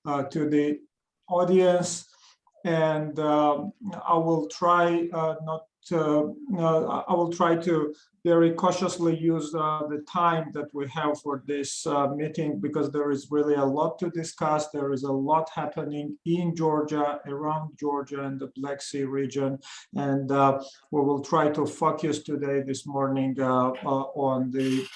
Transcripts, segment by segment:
to the audience. And I will try I will try to very cautiously use the time that we have for this meeting, because there is really a lot to discuss. There is a lot happening in Georgia, around Georgia and the Black Sea region. And we will try to focus today, this morning, on the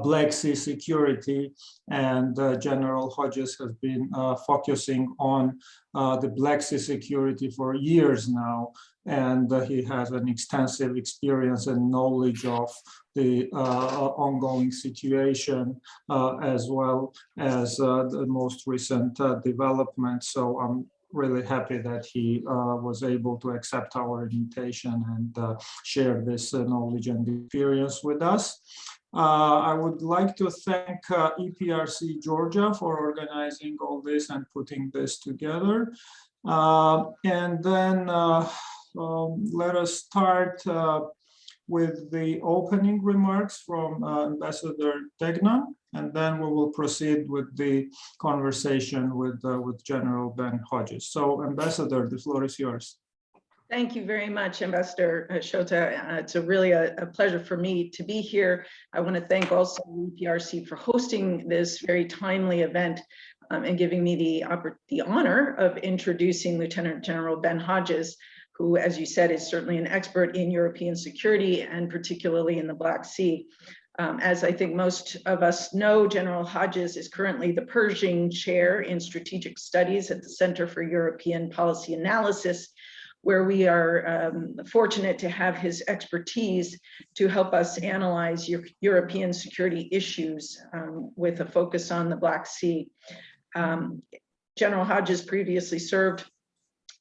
Black Sea security, and General Hodges has been focusing on the Black Sea security for years now, and he has an extensive experience and knowledge of the ongoing situation, as well as the most recent developments. So I'm really happy that he was able to accept our invitation and share this knowledge and experience with us. I would like to thank EPRC Georgia for organizing all this and putting this together. And then let us start with the opening remarks from Ambassador Degnan, and then we will proceed with the conversation with General Ben Hodges. So, Ambassador, the floor is yours. Thank you very much, Ambassador Shota. It's really a pleasure for me to be here. I want to thank also EPRC for hosting this very timely event and giving me the honor of introducing Lieutenant General Ben Hodges, who, as you said, is certainly an expert in European security and particularly in the Black Sea. As I think most of us know, General Hodges is currently the Pershing Chair in Strategic Studies at the Center for European Policy Analysis, where we are fortunate to have his expertise to help us analyze European security issues with a focus on the Black Sea. General Hodges previously served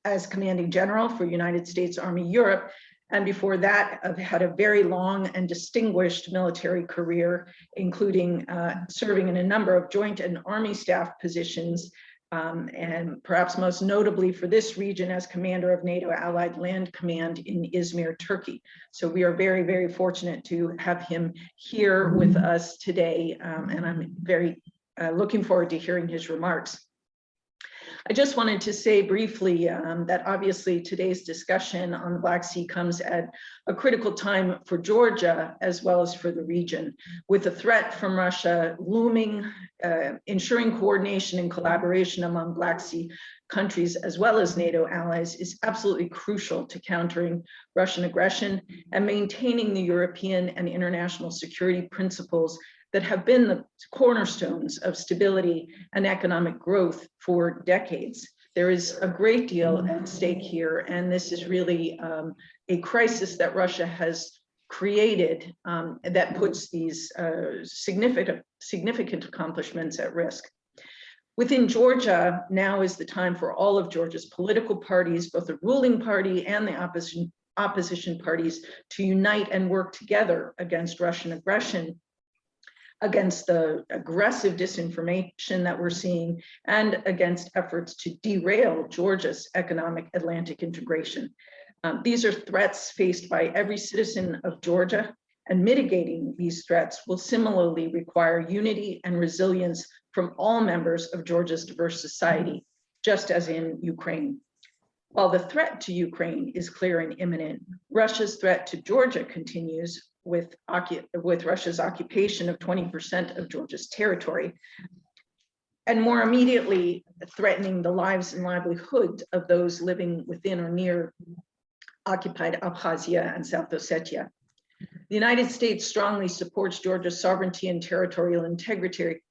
as Commanding General for United States Army Europe, and before that had a very long and distinguished military career, including serving in a number of joint and Army staff positions, and perhaps most notably for this region as commander of NATO Allied Land Command in Izmir, Turkey. So we are very, very fortunate to have him here with us today, and I'm very looking forward to hearing his remarks. I just wanted to say briefly that obviously today's discussion on the Black Sea comes at a critical time for Georgia as well as for the region. With the threat from Russia looming, ensuring coordination and collaboration among Black Sea countries as well as NATO allies is absolutely crucial to countering Russian aggression and maintaining the European and international security principles that have been the cornerstones of stability and economic growth for decades. There is a great deal at stake here, and this is really a crisis that Russia has created that puts these significant accomplishments at risk. Within Georgia, now is the time for all of Georgia's political parties, both the ruling party and the opposition parties, to unite and work together against Russian aggression, against the aggressive disinformation that we're seeing, and against efforts to derail Georgia's economic Atlantic integration. These are threats faced by every citizen of Georgia, and mitigating these threats will similarly require unity and resilience from all members of Georgia's diverse society, just as in Ukraine. While the threat to Ukraine is clear and imminent, Russia's threat to Georgia continues with Russia's occupation of 20% of Georgia's territory, and more immediately threatening the lives and livelihood of those living within or near occupied Abkhazia and South Ossetia. The United States strongly supports Georgia's sovereignty and territorial integrity,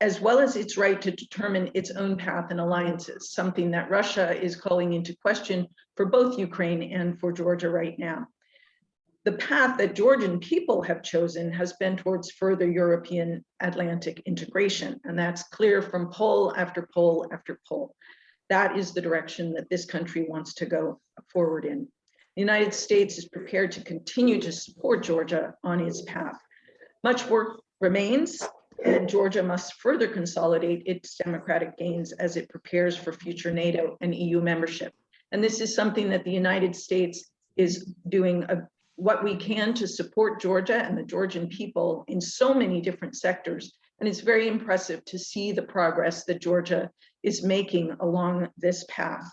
as well as its right to determine its own path and alliances, something that Russia is calling into question for both Ukraine and for Georgia right now. The path that Georgian people have chosen has been towards further European Atlantic integration, and that's clear from poll after poll after poll. That is the direction that this country wants to go forward in. The United States is prepared to continue to support Georgia on its path. Much work remains, and Georgia must further consolidate its democratic gains as it prepares for future NATO and EU membership. And this is something that the United States is doing what we can to support Georgia and the Georgian people in so many different sectors, And it's very impressive to see the progress that Georgia is making along this path.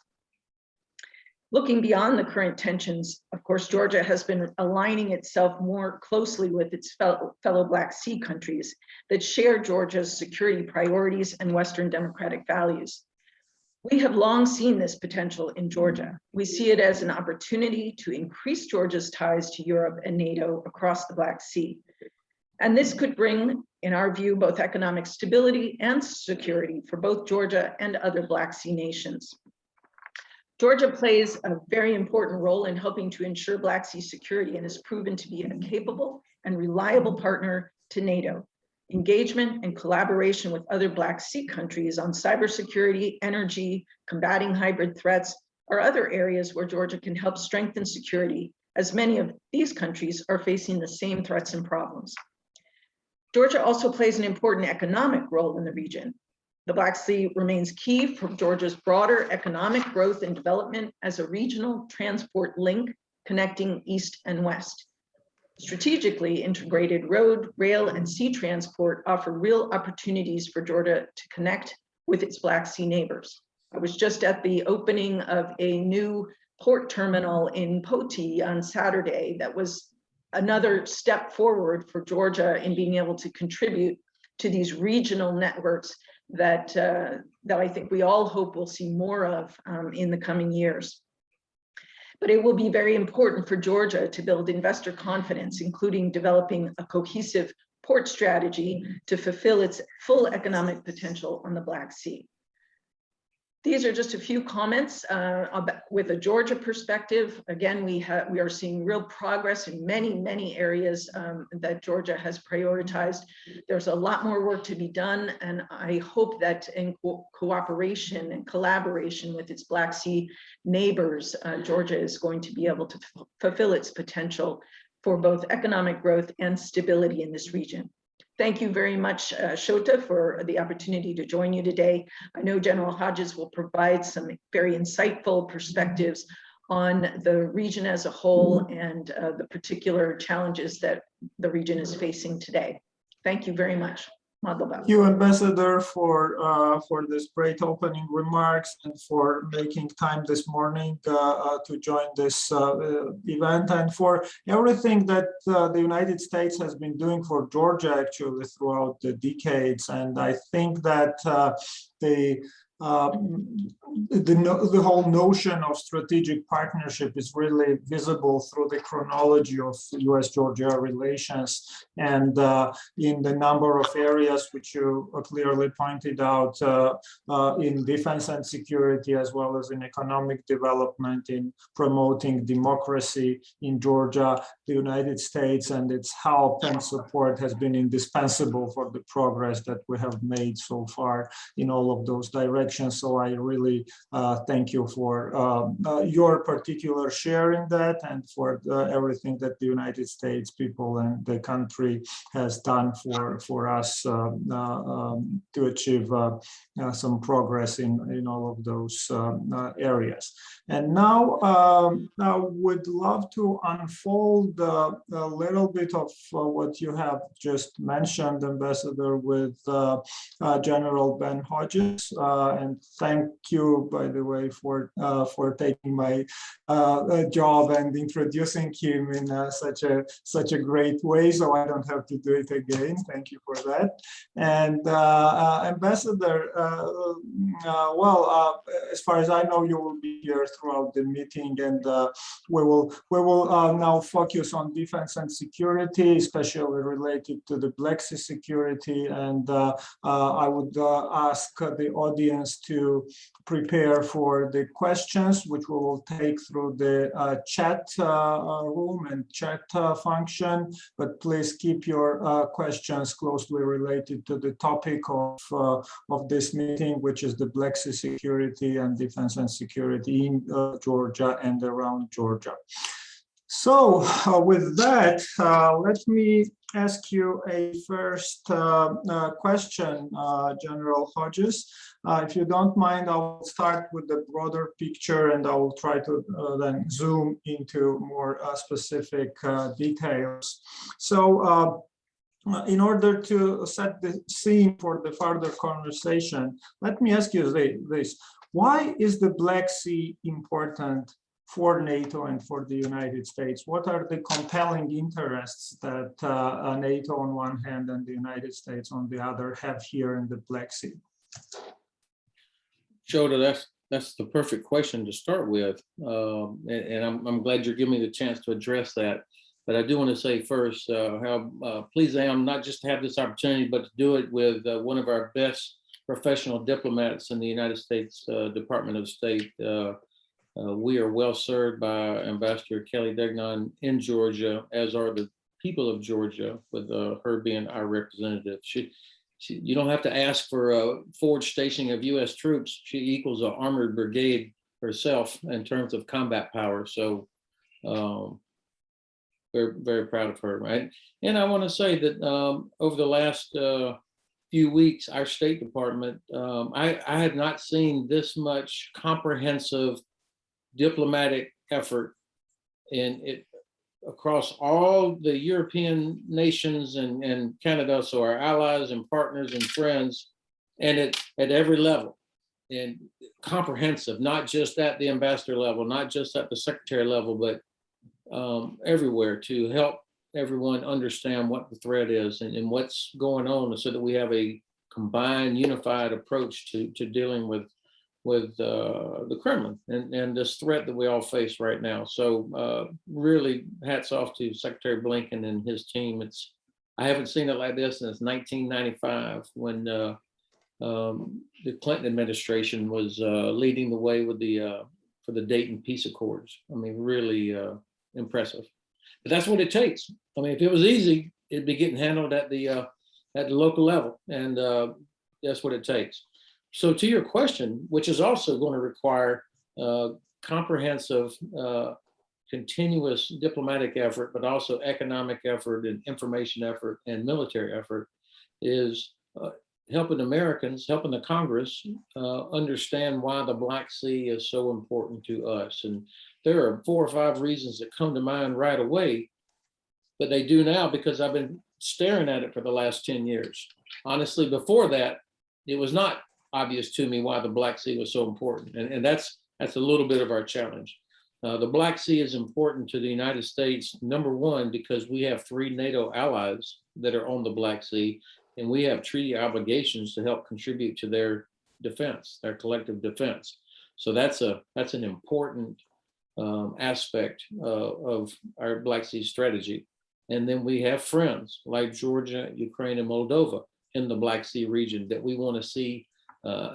Looking beyond the current tensions, of course, Georgia has been aligning itself more closely with its fellow Black Sea countries that share Georgia's security priorities and Western democratic values. We have long seen this potential in Georgia. We see it as an opportunity to increase Georgia's ties to Europe and NATO across the Black Sea. And this could bring, in our view, both economic stability and security for both Georgia and other Black Sea nations. Georgia plays a very important role in helping to ensure Black Sea security and has proven to be a capable and reliable partner to NATO. Engagement and collaboration with other Black Sea countries on cybersecurity, energy, combating hybrid threats are other areas where Georgia can help strengthen security, as many of these countries are facing the same threats and problems. Georgia also plays an important economic role in the region. The Black Sea remains key for Georgia's broader economic growth and development as a regional transport link connecting East and West. Strategically integrated road, rail, and sea transport offer real opportunities for Georgia to connect with its Black Sea neighbors. I was just at the opening of a new port terminal in Poti on Saturday. That was another step forward for Georgia in being able to contribute to these regional networks that I think we all hope we'll see more of in the coming years. But it will be very important for Georgia to build investor confidence, including developing a cohesive port strategy to fulfill its full economic potential on the Black Sea. These are just a few comments with a Georgia perspective. Again, we are seeing real progress in many areas that Georgia has prioritized. There's a lot more work to be done, and I hope that in cooperation and collaboration with its Black Sea neighbors, Georgia is going to be able to fulfill its potential for both economic growth and stability in this region. Thank you very much, Shota, for the opportunity to join you today. I know General Hodges will provide some very insightful perspectives on the region as a whole and the particular challenges that the region is facing today. Thank you very much. Thank you, Ambassador, for this great opening remarks and for making time this morning to join this event, and for everything that the United States has been doing for Georgia actually throughout the decades. And I think that the whole notion of strategic partnership is really visible through the chronology of US-Georgia relations, and in the number of areas which you clearly pointed out in defense and security, as well as in economic development, in promoting democracy in Georgia. The United States and its help and support has been indispensable for the progress that we have made so far in all of those directions. So I really thank you for your particular share in that, and for everything that the United States people and the country has done for us to achieve some progress in all of those areas. And now I would love to unfold a little bit of what you have just mentioned, Ambassador, with General Ben Hodges. And thank you, by the way, for taking my job and introducing him in such a great way, so I don't have to do it again. Thank you for that. And Ambassador, as far as I know, you will be here throughout the meeting, and we will now focus on defense and security, especially related to the Black Sea security. And I would ask the audience to prepare for the questions, which we will take through the chat room and chat function. But please keep your questions closely related to the topic of this meeting, which is the Black Sea security and defense and security in Georgia and around Georgia. So with that, let me ask you a first question, General Hodges. If you don't mind, I will start with the broader picture, and I will try to then zoom into more specific details. So in order to set the scene for the further conversation, let me ask you this. Why is the Black Sea important for NATO and for the United States? What are the compelling interests that NATO on one hand and the United States on the other have here in the Black Sea? Shota, that's the perfect question to start with. And I'm glad you're giving me the chance to address that. But I do want to say first how pleased I am not just to have this opportunity, but to do it with one of our best professional diplomats in the United States Department of State. We are well served by Ambassador Kelly Degnan in Georgia, as are the people of Georgia, with her being our representative. You don't have to ask for a forward stationing of U.S. troops. She equals an armored brigade herself in terms of combat power. So we're very proud of her, right? And I want to say that over the last few weeks, our State Department, I had not seen this much comprehensive diplomatic effort in it across all the European nations and Canada, so our allies and partners and friends, and at every level, and comprehensive, not just at the ambassador level, not just at the secretary level, but everywhere, to help everyone understand what the threat is and what's going on, so that we have a combined, unified approach to dealing with the Kremlin and this threat that we all face right now. So really hats off to Secretary Blinken and his team. I haven't seen it like this since 1995, when the Clinton administration was leading the way with for the Dayton Peace Accords. I mean, really impressive. But that's what it takes. I mean, if it was easy, it'd be getting handled at the local level, and that's what it takes. So to your question, which is also going to require comprehensive, continuous diplomatic effort, but also economic effort and information effort and military effort, is helping Americans, helping the Congress understand why the Black Sea is so important to us. And there are 4 or 5 reasons that come to mind right away, but they do now because I've been staring at it for the last 10 years. Honestly, before that, it was not obvious to me why the Black Sea was so important. And that's a little bit of our challenge. The Black Sea is important to the United States, number one, because we have 3 NATO allies that are on the Black Sea, and we have treaty obligations to help contribute to their defense, their collective defense. So that's an important aspect of our Black Sea strategy. And then we have friends like Georgia, Ukraine, and Moldova in the Black Sea region that we want to see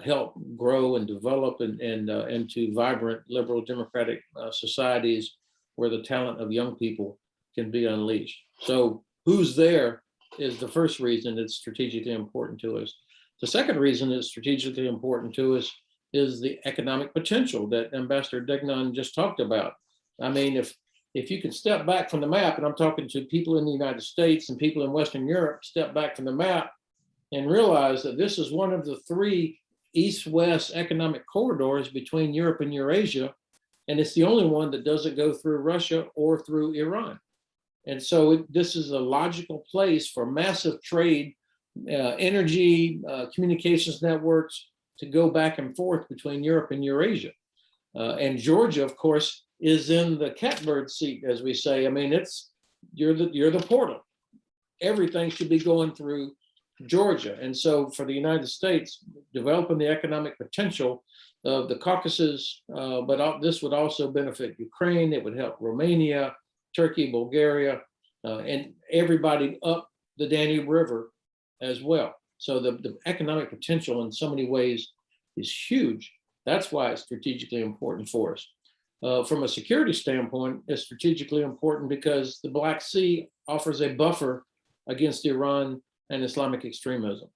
help grow and develop into vibrant, liberal, democratic societies where the talent of young people can be unleashed. So who's there is the first reason it's strategically important to us. The second reason it's strategically important to us is the economic potential that Ambassador Degnan just talked about. I mean, if you can step back from the map, and I'm talking to people in the United States and people in Western Europe, step back from the map and realize that this is one of the 3 east-west economic corridors between Europe and Eurasia, and it's the only one that doesn't go through Russia or through Iran. And so this is a logical place for massive trade, energy, communications networks to go back and forth between Europe and Eurasia. And Georgia, of course, is in the catbird seat, as we say. I mean, you're the portal. Everything should be going through Georgia. And so for the United States, developing the economic potential of the Caucasus, but this would also benefit Ukraine. It would help Romania, Turkey, Bulgaria, and everybody up the Danube River as well. So the economic potential in so many ways is huge. That's why it's strategically important for us. From a security standpoint, it's strategically important because the Black Sea offers a buffer against Iran and Islamic extremism.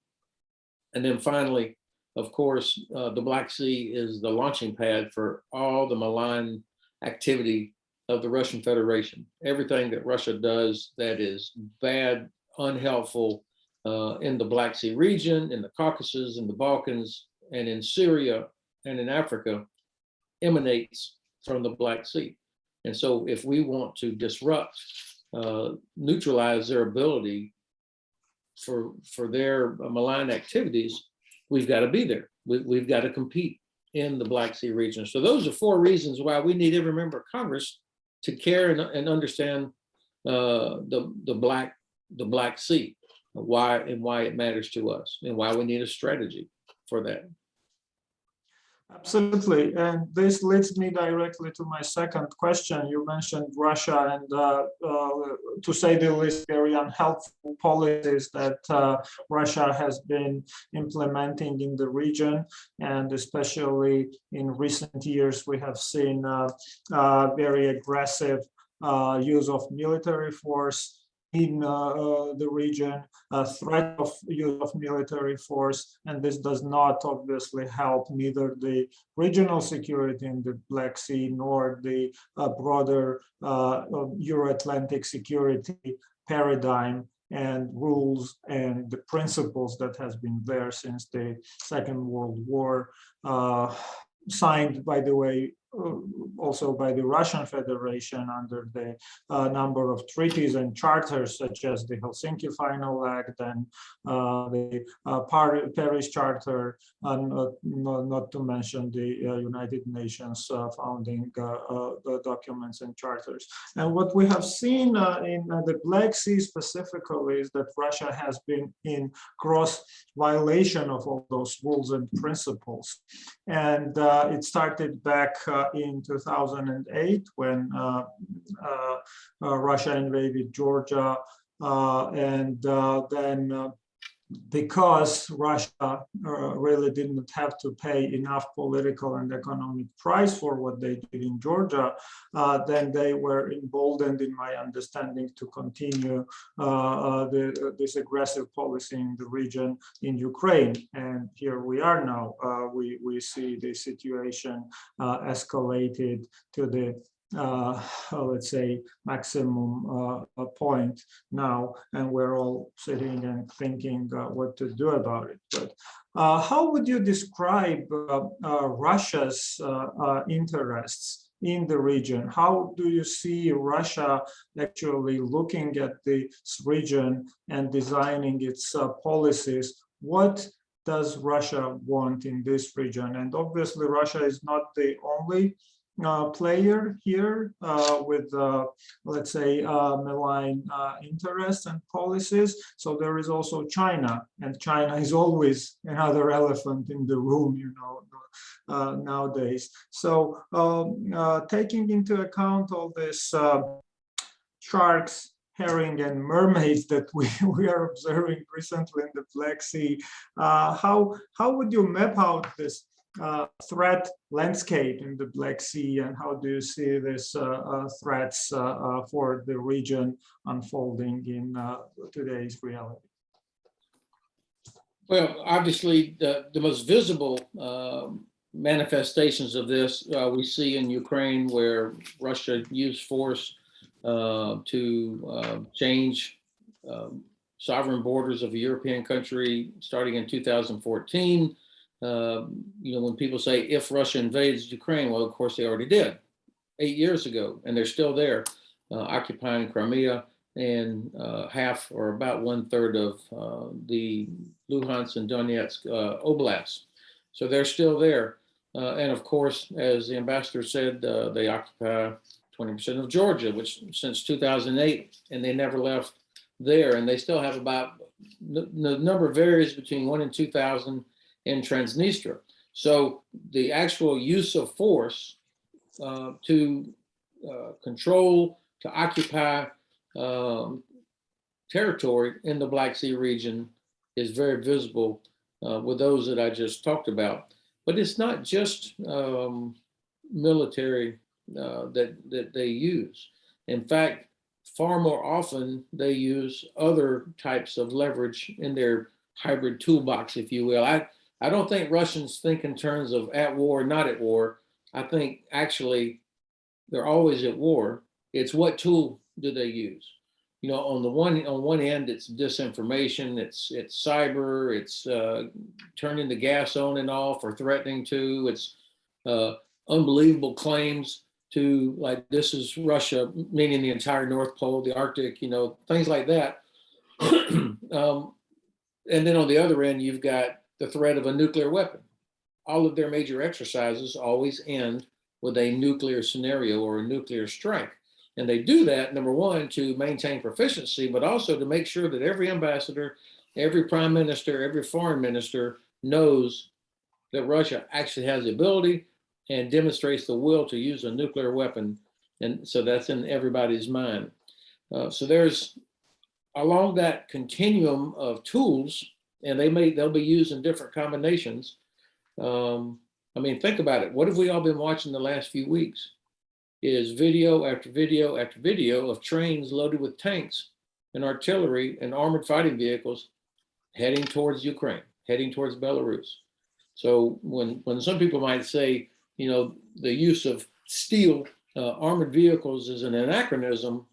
And then finally, of course, the Black Sea is the launching pad for all the malign activity of the Russian Federation. Everything that Russia does that is bad, unhelpful in the Black Sea region, in the Caucasus, in the Balkans, and in Syria and in Africa emanates from the Black Sea. And so if we want to disrupt, neutralize their ability for their malign activities, we've got to be there. We've got to compete in the Black Sea region. So those are 4 reasons why we need every member of Congress to care and understand the Black Sea, why it matters to us, and why we need a strategy for that. Absolutely, and this leads me directly to my second question. You mentioned Russia and, to say the least, very unhelpful policies that Russia has been implementing in the region, and especially in recent years, we have seen very aggressive use of military force in the region, a threat of use of military force, and this does not obviously help neither the regional security in the Black Sea nor the broader Euro-Atlantic security paradigm and rules and the principles that has been there since the Second World War, signed, by the way, also by the Russian Federation under the number of treaties and charters, such as the Helsinki Final Act and the Paris Charter, and not to mention the United Nations founding documents and charters. And what we have seen in the Black Sea specifically is that Russia has been in gross violation of all those rules and principles. And it started back in 2008 when Russia invaded Georgia, and then because Russia really didn't have to pay enough political and economic price for what they did in Georgia, then they were emboldened, in my understanding, to continue this aggressive policy in the region in Ukraine. And here we are now. We see the situation escalated to the let's say maximum point now, and we're all sitting and thinking what to do about it. But how would you describe Russia's interests in the region? How do you see Russia actually looking at this region and designing its policies? What does Russia want in this region? And obviously Russia is not the only player here with, let's say, malign interests and policies. So there is also China, and China is always another elephant in the room, you know, nowadays. So taking into account all this sharks, herring, and mermaids that we are observing recently in the Black Sea, how would you map out this threat landscape in the Black Sea, and how do you see these threats for the region unfolding in today's reality? Well, obviously, the most visible manifestations of this we see in Ukraine, where Russia used force to change sovereign borders of a European country starting in 2014. You know, when people say, if Russia invades Ukraine, well, of course they already did 8 years ago, and they're still there, occupying Crimea and half or about 1/3 of the Luhansk and Donetsk oblasts. So they're still there. And of course, as the ambassador said, they occupy 20% of Georgia, which since 2008, and they never left there. And they still have about, the number varies between 1 and 2,000 in Transnistria. So the actual use of force to control, to occupy territory in the Black Sea region is very visible with those that I just talked about. But it's not just military that they use. In fact, far more often they use other types of leverage in their hybrid toolbox, if you will. I don't think Russians think in terms of at war, not at war. I think actually they're always at war. It's what tool do they use? You know, on one end, it's disinformation, it's cyber, it's turning the gas on and off or threatening to, it's unbelievable claims to, like, this is Russia, meaning the entire North Pole, the Arctic, you know, things like that. And then on the other end, you've got the threat of a nuclear weapon. All of their major exercises always end with a nuclear scenario or a nuclear strike. And they do that, number one, to maintain proficiency, but also to make sure that every ambassador, every prime minister, every foreign minister knows that Russia actually has the ability and demonstrates the will to use a nuclear weapon. And so that's in everybody's mind. So there's, along that continuum of tools, and they'll be used in different combinations. I mean, think about it. What have we all been watching the last few weeks? Is video after video after video of trains loaded with tanks and artillery and armored fighting vehicles heading towards Ukraine, heading towards Belarus. So when some people might say, you know, the use of steel armored vehicles is an anachronism,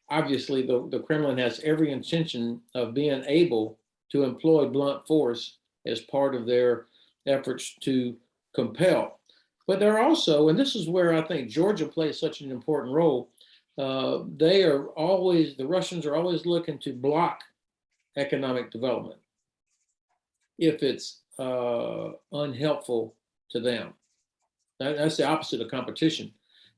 obviously the Kremlin has every intention of being able to employ blunt force as part of their efforts to compel. But they're also, and this is where I think Georgia plays such an important role, the Russians are always looking to block economic development if it's unhelpful to them. That's the opposite of competition.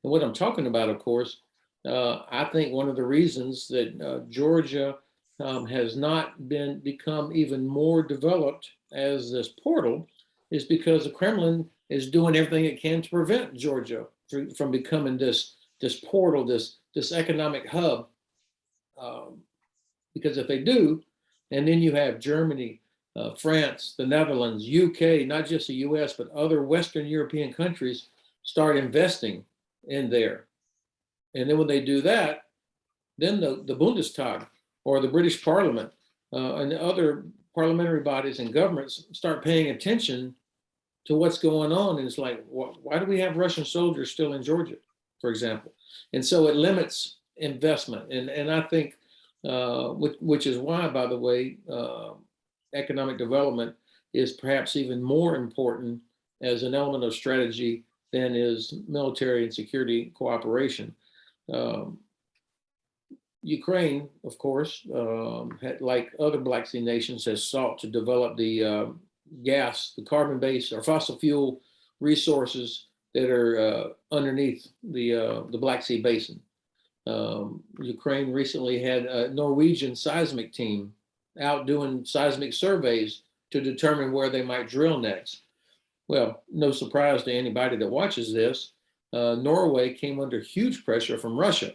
And what I'm talking about, of course, I think one of the reasons that Georgia has not become even more developed as this portal is because the Kremlin is doing everything it can to prevent Georgia from becoming this portal, this economic hub. Because if they do, and then you have Germany, France, the Netherlands, UK, not just the US, but other Western European countries start investing in there. And then when they do that, then the Bundestag or the British Parliament and other parliamentary bodies and governments start paying attention to what's going on. And it's like, why do we have Russian soldiers still in Georgia, for example? And so it limits investment. And I think, which is why, by the way, economic development is perhaps even more important as an element of strategy than is military and security cooperation. Ukraine, of course, like other Black Sea nations, has sought to develop the the carbon-based or fossil fuel resources that are underneath the Black Sea basin. Ukraine recently had a Norwegian seismic team out doing seismic surveys to determine where they might drill next. Well, no surprise to anybody that watches this, Norway came under huge pressure from Russia.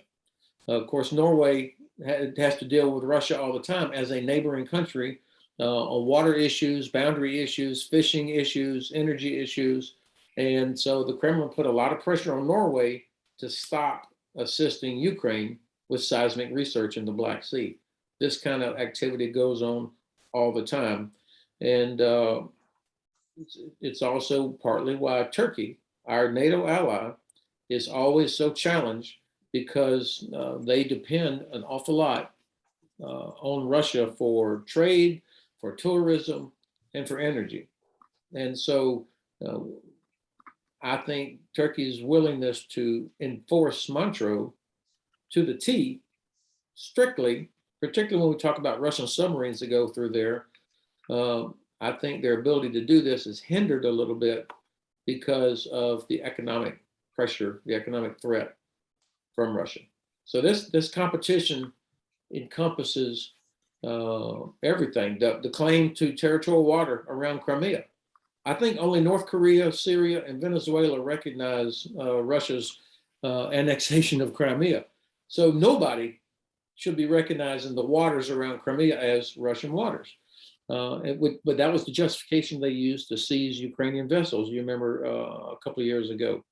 Of course, Norway has to deal with Russia all the time as a neighboring country on water issues, boundary issues, fishing issues, energy issues. And so the Kremlin put a lot of pressure on Norway to stop assisting Ukraine with seismic research in the Black Sea. This kind of activity goes on all the time. And it's also partly why Turkey, our NATO ally, is always so challenged because they depend an awful lot on Russia for trade, for tourism, and for energy. And so I think Turkey's willingness to enforce Montreux to the T strictly, particularly when we talk about Russian submarines that go through there, I think their ability to do this is hindered a little bit because of the economic pressure, the economic threat from Russia. So this competition encompasses everything, the claim to territorial water around Crimea. I think only North Korea, Syria, and Venezuela recognize Russia's annexation of Crimea. So nobody should be recognizing the waters around Crimea as Russian waters. But that was the justification they used to seize Ukrainian vessels. You remember a couple of years ago.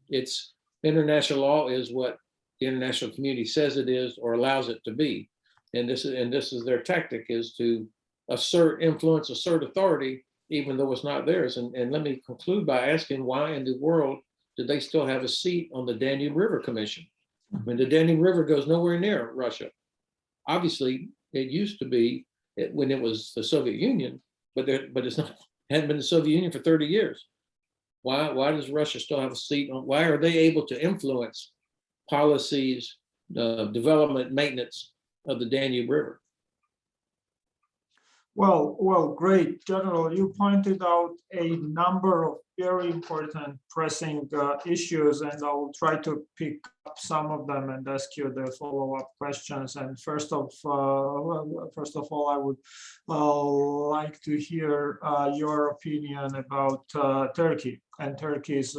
It's international law is what the international community says it is or allows it to be. And this is their tactic, is to assert influence, assert authority, even though it's not theirs. And let me conclude by asking, why in the world do they still have a seat on the Danube River Commission? I mean, the Danube River goes nowhere near Russia. Obviously, it used to be when it was the Soviet Union, but it's not, hadn't been the Soviet Union for 30 years. Why does Russia still have a seat on? Why are they able to influence policies, development, maintenance of the Danube River? Well, great. General, you pointed out a number of very important pressing issues, and I will try to pick up some of them and ask you the follow-up questions. And first of all, I would like to hear your opinion about Turkey and Turkey's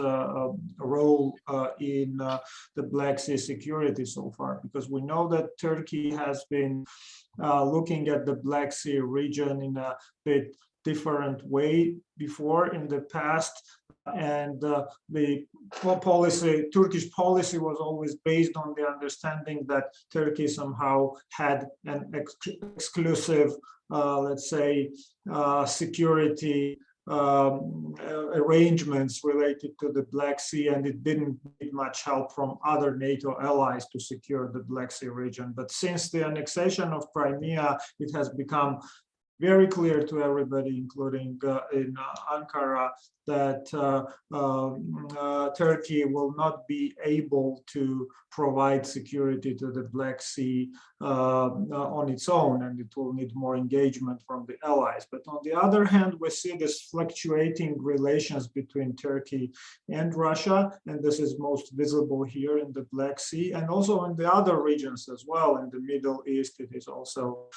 role in the Black Sea security so far, because we know that Turkey has been looking at the Black Sea region in a bit different way before in the past. And the Turkish policy was always based on the understanding that Turkey somehow had an exclusive, let's say, security arrangements related to the Black Sea, and it didn't need much help from other NATO allies to secure the Black Sea region. But since the annexation of Crimea, it has become very clear to everybody, including in Ankara, that Turkey will not be able to provide security to the Black Sea on its own, and it will need more engagement from the allies. But on the other hand, we see this fluctuating relations between Turkey and Russia, and this is most visible here in the Black Sea, and also in the other regions as well. In the Middle East, it is also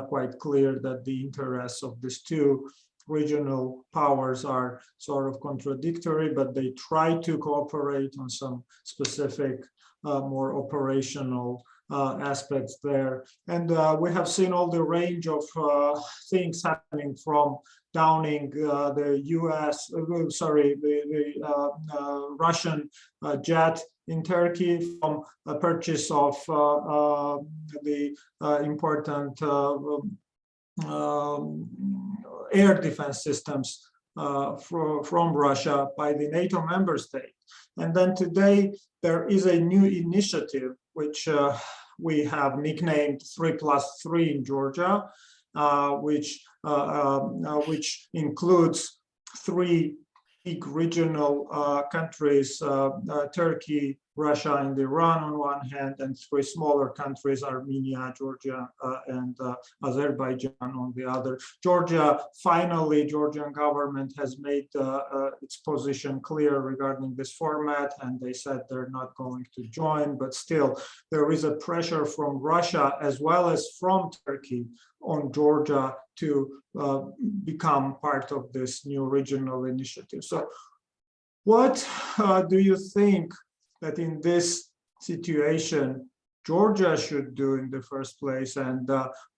quite clear that the interests of these two regional powers are sort of contradictory, but they try to cooperate on some specific, more operational aspects there. And we have seen all the range of things happening, from downing the Russian jet in Turkey, from a purchase of the important air defense systems from Russia by the NATO member state. And then today there is a new initiative which we have nicknamed 3+3 in Georgia, which includes three big regional countries, Turkey, Russia, and Iran on one hand, and three smaller countries, Armenia, Georgia, and Azerbaijan on the other. Georgian government has made its position clear regarding this format, and they said they're not going to join, but still there is a pressure from Russia as well as from Turkey on Georgia to become part of this new regional initiative. So what do you think that in this situation Georgia should do in the first place, and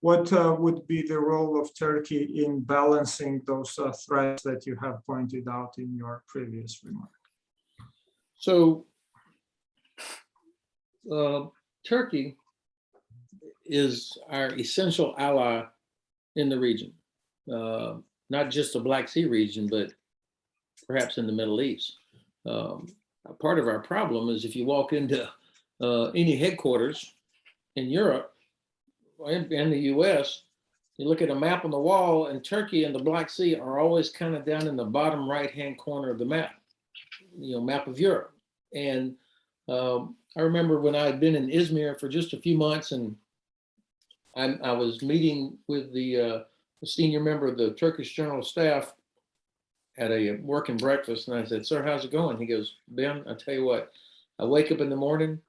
what would be the role of Turkey in balancing those threats that you have pointed out in your previous remark? So Turkey is our essential ally in the region, not just the Black Sea region, but perhaps in the Middle East. Part of our problem is if you walk into any headquarters in Europe and the US, you look at a map on the wall, and Turkey and the Black Sea are always kind of down in the bottom right-hand corner of the map, map of Europe. And I remember when I had been in Izmir for just a few months, and I was meeting with the senior member of the Turkish General Staff at a working breakfast, and I said, "Sir, how's it going?" He goes, "Ben, I tell you what, I wake up in the morning,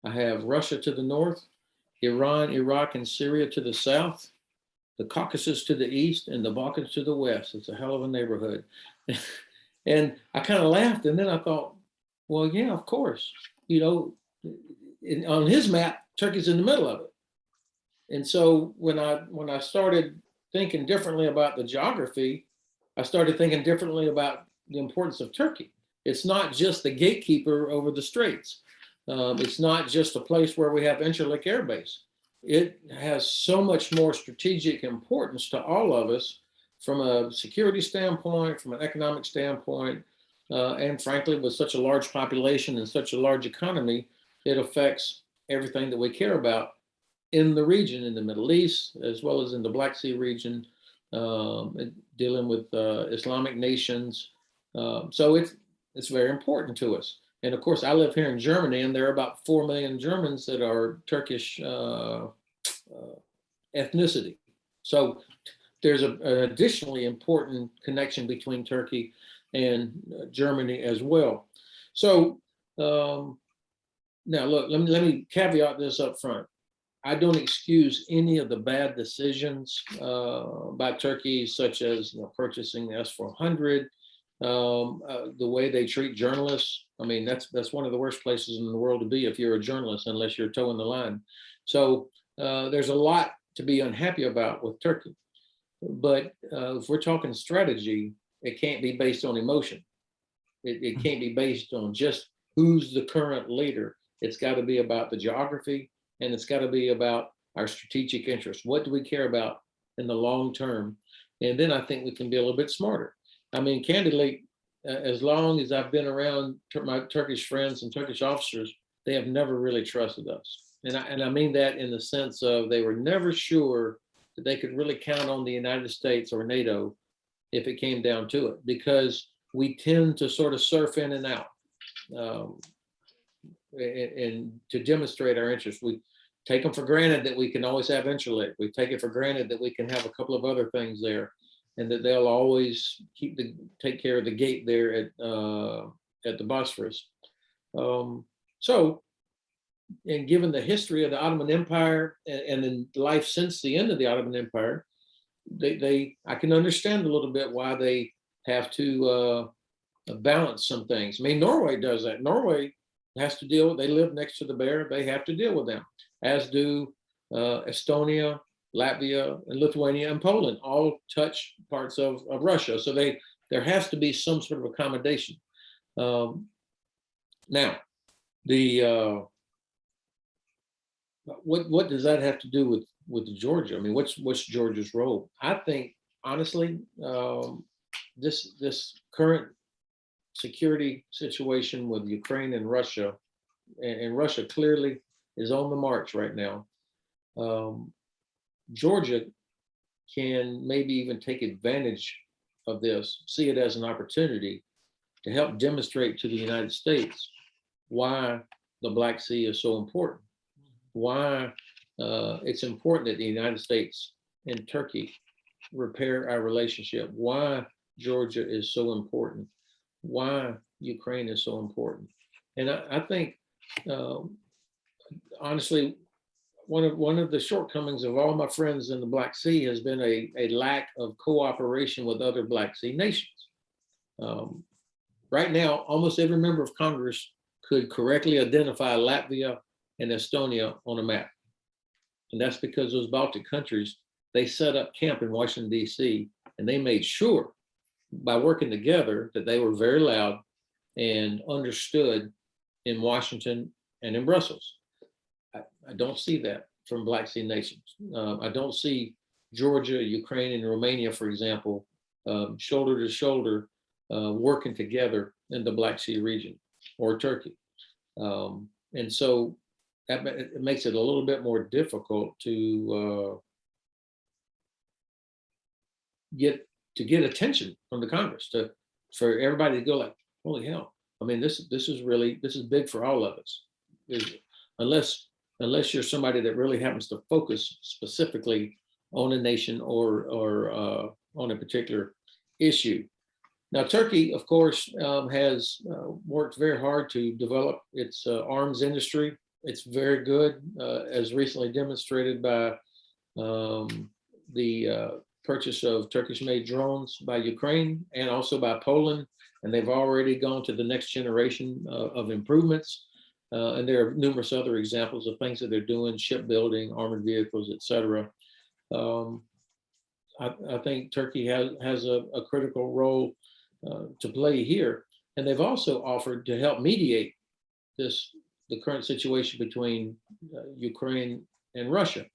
I have Russia to the north, Iran, Iraq, and Syria to the south, the Caucasus to the east, and the Balkans to the west. It's a hell of a neighborhood." And I kind of laughed, and then I thought, well, yeah, of course. On his map, Turkey's in the middle of it. And so when I started thinking differently about the geography, I started thinking differently about the importance of Turkey. It's not just the gatekeeper over the straits. It's not just a place where we have Incirlik Air Base. It has so much more strategic importance to all of us from a security standpoint, from an economic standpoint, and frankly, with such a large population and such a large economy, it affects everything that we care about in the region, in the Middle East, as well as in the Black Sea region, dealing with Islamic nations. So it's very important to us. And of course, I live here in Germany, and there are about 4 million Germans that are Turkish ethnicity. So there's an additionally important connection between Turkey and Germany as well. So now look, let me caveat this up front. I don't excuse any of the bad decisions by Turkey, such as purchasing the S-400, the way they treat journalists. I mean, that's one of the worst places in the world to be if you're a journalist, unless you're towing the line. So there's a lot to be unhappy about with Turkey. But if we're talking strategy, it can't be based on emotion. It can't be based on just who's the current leader. It's got to be about the geography, and it's got to be about our strategic interests. What do we care about in the long term? And then I think we can be a little bit smarter. I mean, candidly, as long as I've been around my Turkish friends and Turkish officers, they have never really trusted us. And I mean that in the sense of they were never sure that they could really count on the United States or NATO if it came down to it, because we tend to sort of surf in and out. And to demonstrate our interest, we take them for granted that we can always have Intralink. We take it for granted that we can have a couple of other things there, and that they'll always take care of the gate there at the Bosphorus. So, and given the history of the Ottoman Empire and in life since the end of the Ottoman Empire, I can understand a little bit why they have to balance some things. I mean, Norway does that. Norway has to deal with, they live next to the bear, they have to deal with them, as do Estonia, Latvia, and Lithuania, and Poland, all touch parts of Russia. So there has to be some sort of accommodation. Now, what does that have to do with Georgia? I mean, what's Georgia's role? I think, honestly, this current security situation with Ukraine and Russia, and Russia clearly is on the march right now. Georgia can maybe even take advantage of this, see it as an opportunity to help demonstrate to the United States why the Black Sea is so important, why it's important that the United States and Turkey repair our relationship, why Georgia is so important, why Ukraine is so important. And I think, honestly, one of the shortcomings of all my friends in the Black Sea has been a lack of cooperation with other Black Sea nations. Right now, almost every member of Congress could correctly identify Latvia and Estonia on a map. And that's because those Baltic countries, they set up camp in Washington, D.C., and they made sure by working together that they were very loud and understood in Washington and in Brussels. I don't see that from Black Sea nations. I don't see Georgia, Ukraine, and Romania, for example, shoulder to shoulder, working together in the Black Sea region, or Turkey. And so it makes it a little bit more difficult to get attention from the Congress, for everybody to go like, holy hell. I mean, this is big for all of us. Unless you're somebody that really happens to focus specifically on a nation or on a particular issue. Now, Turkey, of course, has worked very hard to develop its arms industry. It's very good, as recently demonstrated by the purchase of Turkish-made drones by Ukraine and also by Poland. And they've already gone to the next generation of improvements. And there are numerous other examples of things that they're doing: shipbuilding, armored vehicles, etc. I think Turkey has a critical role to play here. And they've also offered to help mediate the current situation between Ukraine and Russia.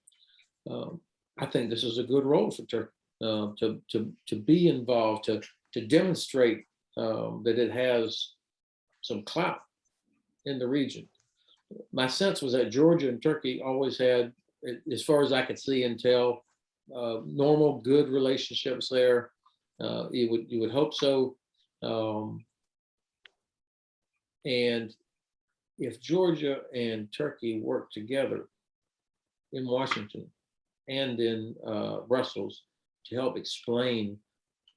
I think this is a good role for Turkey to be involved, to demonstrate that it has some clout in the region. My sense was that Georgia and Turkey always had, as far as I could see and tell, normal, good relationships there. You would hope so. And if Georgia and Turkey work together in Washington and in Brussels, to help explain,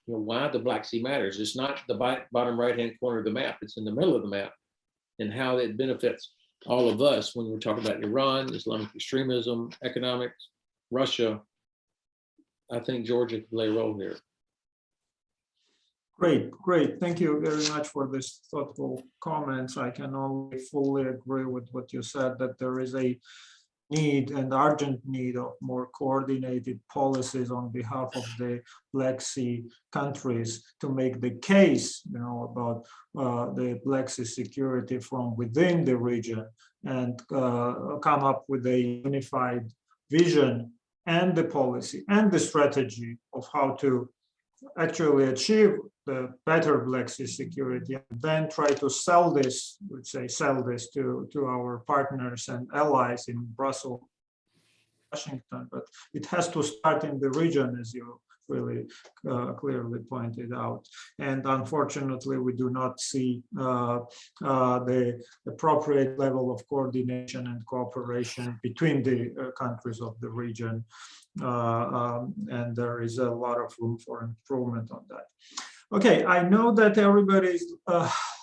why the Black Sea matters. It's not the bottom right-hand corner of the map. It's in the middle of the map, and how it benefits all of us when we're talking about Iran, Islamic extremism, economics, Russia. I think Georgia can play a role here. Great, great. Thank you very much for this thoughtful comments. I can only fully agree with what you said, that there is a need, an urgent need, of more coordinated policies on behalf of the Black Sea countries to make the case, about the Black Sea security from within the region, and come up with a unified vision and the policy and the strategy of how to actually achieve the better Black Sea security, and then try to sell this, to our partners and allies in Brussels, Washington. But it has to start in the region, as you really clearly pointed out. And unfortunately, we do not see the appropriate level of coordination and cooperation between the countries of the region. And there is a lot of room for improvement on that. Okay, I know that everybody's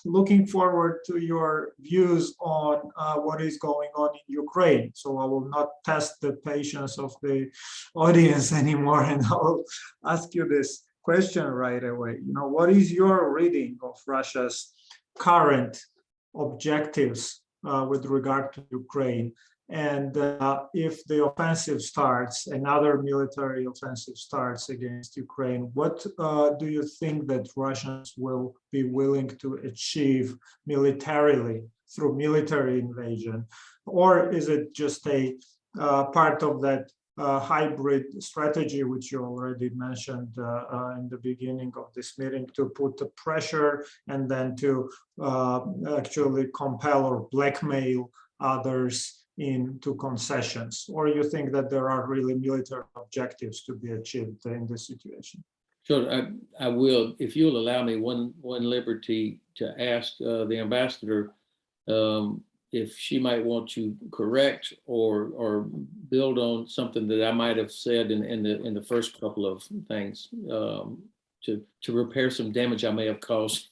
looking forward to your views on what is going on in Ukraine. So I will not test the patience of the audience anymore, and I'll ask you this question right away. What is your reading of Russia's current objectives with regard to Ukraine? And if the offensive starts, another military offensive starts against Ukraine, what do you think that Russians will be willing to achieve militarily through military invasion? Or is it just a part of that hybrid strategy, which you already mentioned in the beginning of this meeting, to put the pressure and then to actually compel or blackmail others into concessions? Or you think that there are really military objectives to be achieved in this situation? Sure, I will, if you'll allow me one liberty to ask the ambassador if she might want to correct or build on something that I might have said in the first couple of things to repair some damage I may have caused.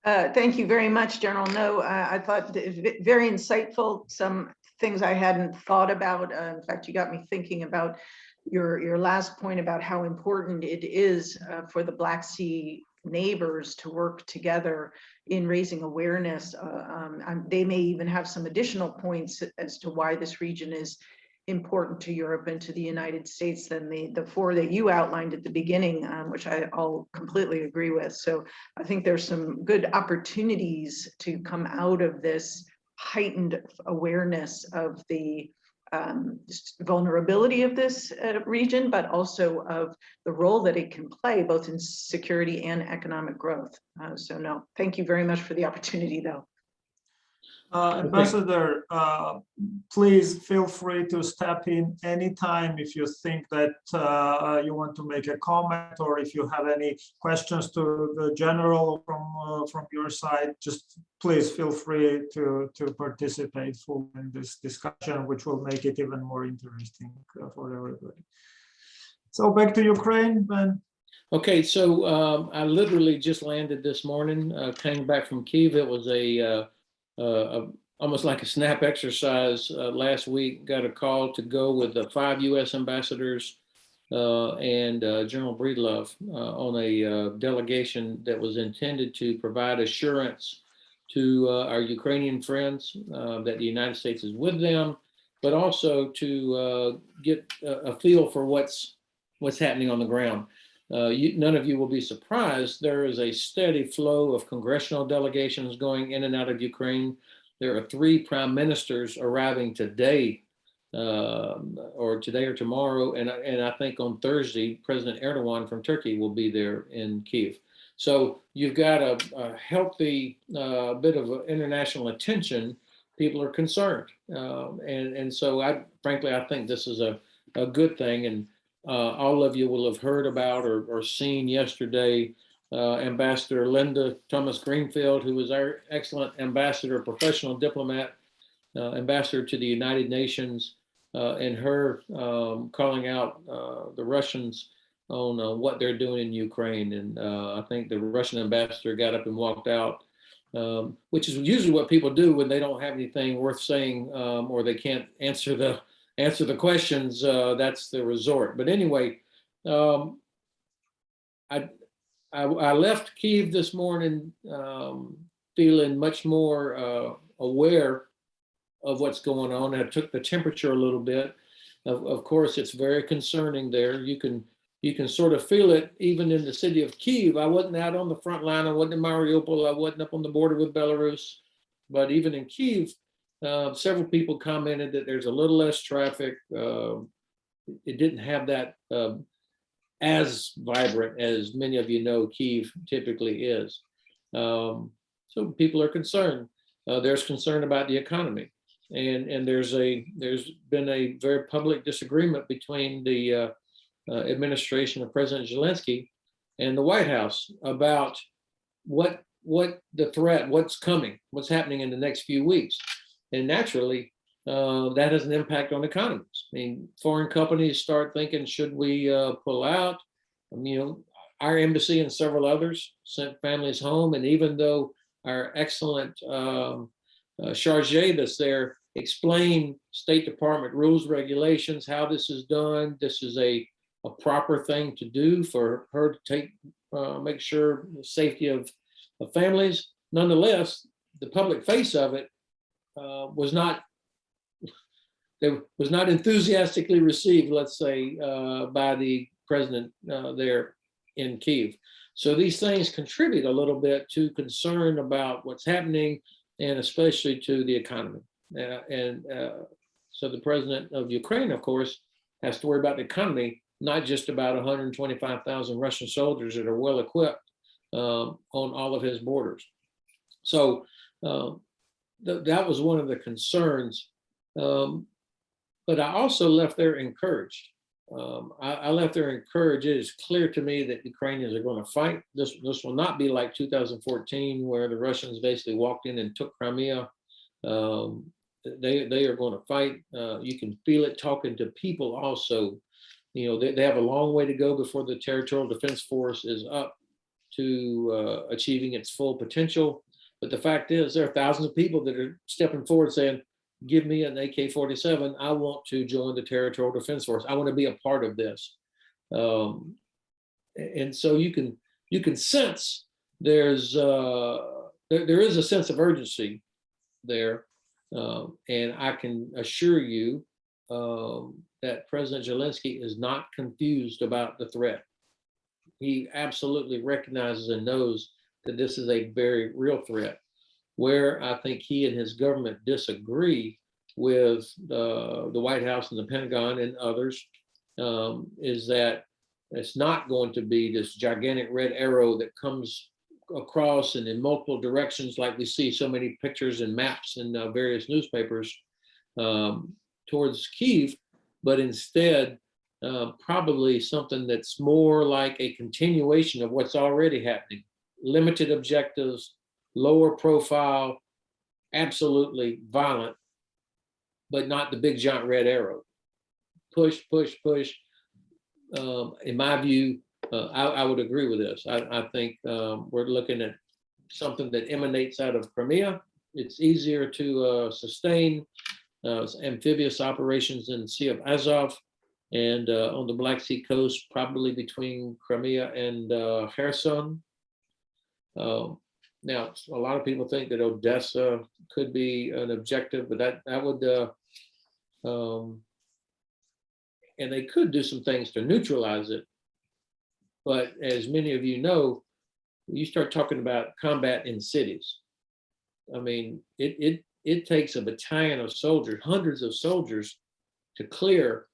Thank you very much, General. No, I thought very insightful, some things I hadn't thought about. In fact, you got me thinking about your last point about how important it is for the Black Sea neighbors to work together in raising awareness. They may even have some additional points as to why this region is important to Europe and to the United States than the four that you outlined at the beginning, which I'll completely agree with. So I think there's some good opportunities to come out of this heightened awareness of the vulnerability of this region, but also of the role that it can play both in security and economic growth. So no, thank you very much for the opportunity, though. Ambassador, please feel free to step in anytime if you think that you want to make a comment, or if you have any questions to the general from your side. Just please feel free to participate fully in this discussion, which will make it even more interesting for everybody. So back to Ukraine, Ben. Okay, so I literally just landed this morning, came back from Kyiv. It was almost like a snap exercise last week. Got a call to go with the 5 U.S. ambassadors and General Breedlove on a delegation that was intended to provide assurance to our Ukrainian friends that the United States is with them, but also to get a feel for what's happening on the ground. None of you will be surprised. There is a steady flow of congressional delegations going in and out of Ukraine. There are 3 prime ministers arriving today, or tomorrow, and I think on Thursday, President Erdogan from Turkey will be there in Kyiv. So you've got a healthy bit of international attention. People are concerned, and so frankly, I think this is a good thing. And all of you will have heard about or seen yesterday Ambassador Linda Thomas Greenfield, who was our excellent ambassador, professional diplomat, ambassador to the United Nations, and her calling out the Russians on what they're doing in Ukraine. And I think the Russian ambassador got up and walked out, which is usually what people do when they don't have anything worth saying, or they can't answer the questions. That's the resort. But anyway, I left Kyiv this morning feeling much more aware of what's going on. I took the temperature a little bit. Of course, it's very concerning there. You can sort of feel it even in the city of Kyiv. I wasn't out on the front line. I wasn't in Mariupol. I wasn't up on the border with Belarus. But even in Kyiv, several people commented that there's a little less traffic. It didn't have that as vibrant as many of you know Kyiv typically is. So people are concerned. There's concern about the economy. And there's been a very public disagreement between the administration of President Zelensky and the White House about what the threat, what's coming, what's happening in the next few weeks. And naturally, that has an impact on economies. I mean, foreign companies start thinking, should we pull out? Our embassy and several others sent families home. And even though our excellent chargé that's there explained State Department rules, regulations, how this is done, this is a proper thing to do for her to make sure the safety of families. Nonetheless, the public face of it was not enthusiastically received, let's say, by the president there in Kyiv. So these things contribute a little bit to concern about what's happening, and especially to the economy. So the president of Ukraine, of course, has to worry about the economy, not just about 125,000 Russian soldiers that are well equipped on all of his borders. So that was one of the concerns. But I also left there encouraged. I left there encouraged. It is clear to me that Ukrainians are going to fight. This will not be like 2014, where the Russians basically walked in and took Crimea. They are going to fight. You can feel it talking to people also. They have a long way to go before the Territorial Defense Force is up to achieving its full potential. But the fact is, there are thousands of people that are stepping forward saying, give me an AK-47. I want to join the Territorial Defense Force. I want to be a part of this. And so you can sense there is a sense of urgency there. And I can assure you that President Zelensky is not confused about the threat. He absolutely recognizes and knows that this is a very real threat. Where I think he and his government disagree with the White House and the Pentagon and others is that it's not going to be this gigantic red arrow that comes across and in multiple directions like we see so many pictures and maps in various newspapers towards Kyiv, but instead probably something that's more like a continuation of what's already happening. Limited objectives, lower profile, absolutely violent, but not the big giant red arrow. Push, push, push. In my view, I would agree with this. I think we're looking at something that emanates out of Crimea. It's easier to sustain amphibious operations in the Sea of Azov and on the Black Sea coast, probably between Crimea and Kherson. Now, a lot of people think that Odessa could be an objective, but that would, and they could do some things to neutralize it. But as many of you know, you start talking about combat in cities. I mean, it takes a battalion of soldiers, hundreds of soldiers to clear.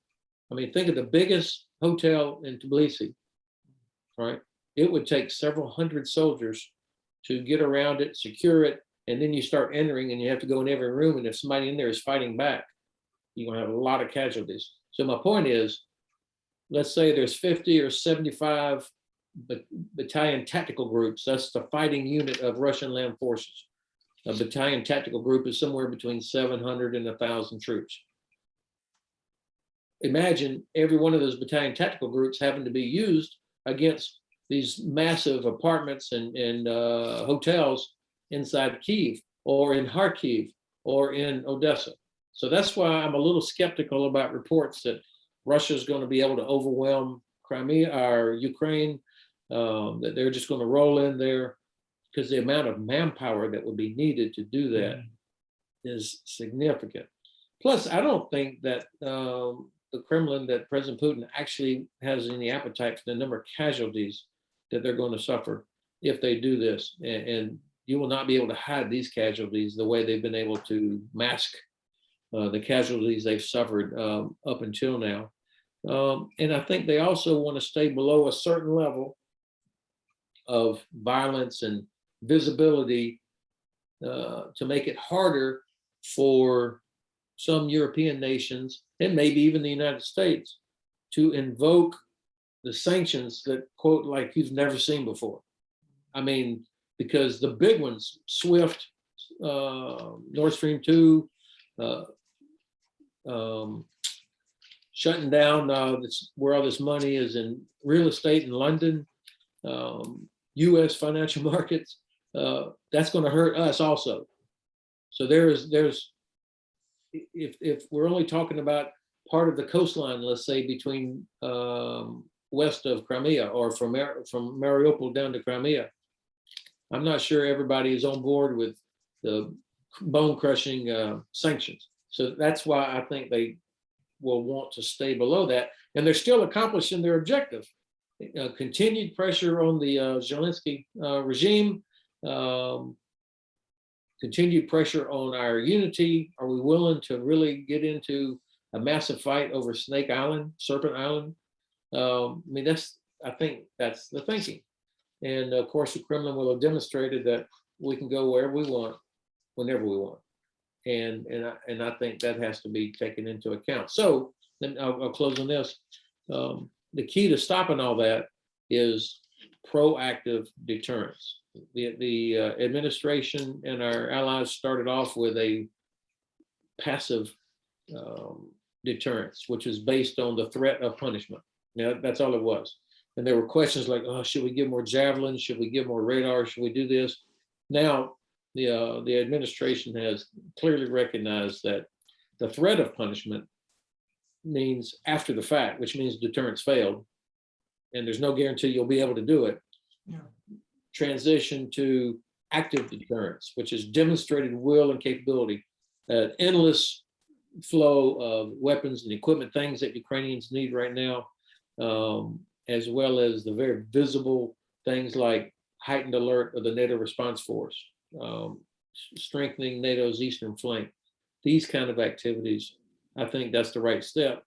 I mean, think of the biggest hotel in Tbilisi, right? It would take several hundred soldiers to get around it, secure it, and then you start entering and you have to go in every room. And if somebody in there is fighting back, you're gonna have a lot of casualties. So my point is, let's say there's 50 or 75 battalion tactical groups. That's the fighting unit of Russian land forces. A battalion tactical group is somewhere between 700 and 1,000 troops. imagine every one of those battalion tactical groups having to be used against these massive apartments and hotels inside Kyiv or in Kharkiv or in Odessa. So that's why I'm a little skeptical about reports that Russia is going to be able to overwhelm Crimea or Ukraine, that they're just going to roll in there, because the amount of manpower that would be needed to do that is significant. Plus, I don't think that the Kremlin, that President Putin actually has any appetite for the number of casualties that they're going to suffer if they do this. And you will not be able to hide these casualties the way they've been able to mask the casualties they've suffered up until now. And I think they also want to stay below a certain level of violence and visibility to make it harder for some European nations, and maybe even the United States, to invoke the sanctions that, quote, like you've never seen before. I mean, because the big ones, SWIFT, Nord Stream 2, shutting down where all this money is in real estate in London, US financial markets, that's going to hurt us also. So there's if we're only talking about part of the coastline, let's say between west of Crimea or from Mariupol down to Crimea, I'm not sure everybody is on board with the bone-crushing sanctions. So that's why I think they will want to stay below that. And they're still accomplishing their objective. Continued pressure on the Zelensky regime, continued pressure on our unity. Are we willing to really get into a massive fight over Snake Island, Serpent Island? I mean, I think that's the thinking. And of course, the Kremlin will have demonstrated that we can go wherever we want, whenever we want. And I think that has to be taken into account. So then I'll close on this. The key to stopping all that is proactive deterrence. The administration and our allies started off with a passive deterrence, which is based on the threat of punishment. That's all it was. And there were questions like, oh, should we give more javelins? Should we give more radar? Should we do this? Now, the administration has clearly recognized that the threat of punishment means after the fact, which means deterrence failed, and there's no guarantee you'll be able to do it. Yeah. Transition to active deterrence, which is demonstrated will and capability, endless flow of weapons and equipment, things that Ukrainians need right now, as well as the very visible things like heightened alert of the NATO response force, strengthening NATO's eastern flank. These kind of activities, I think that's the right step.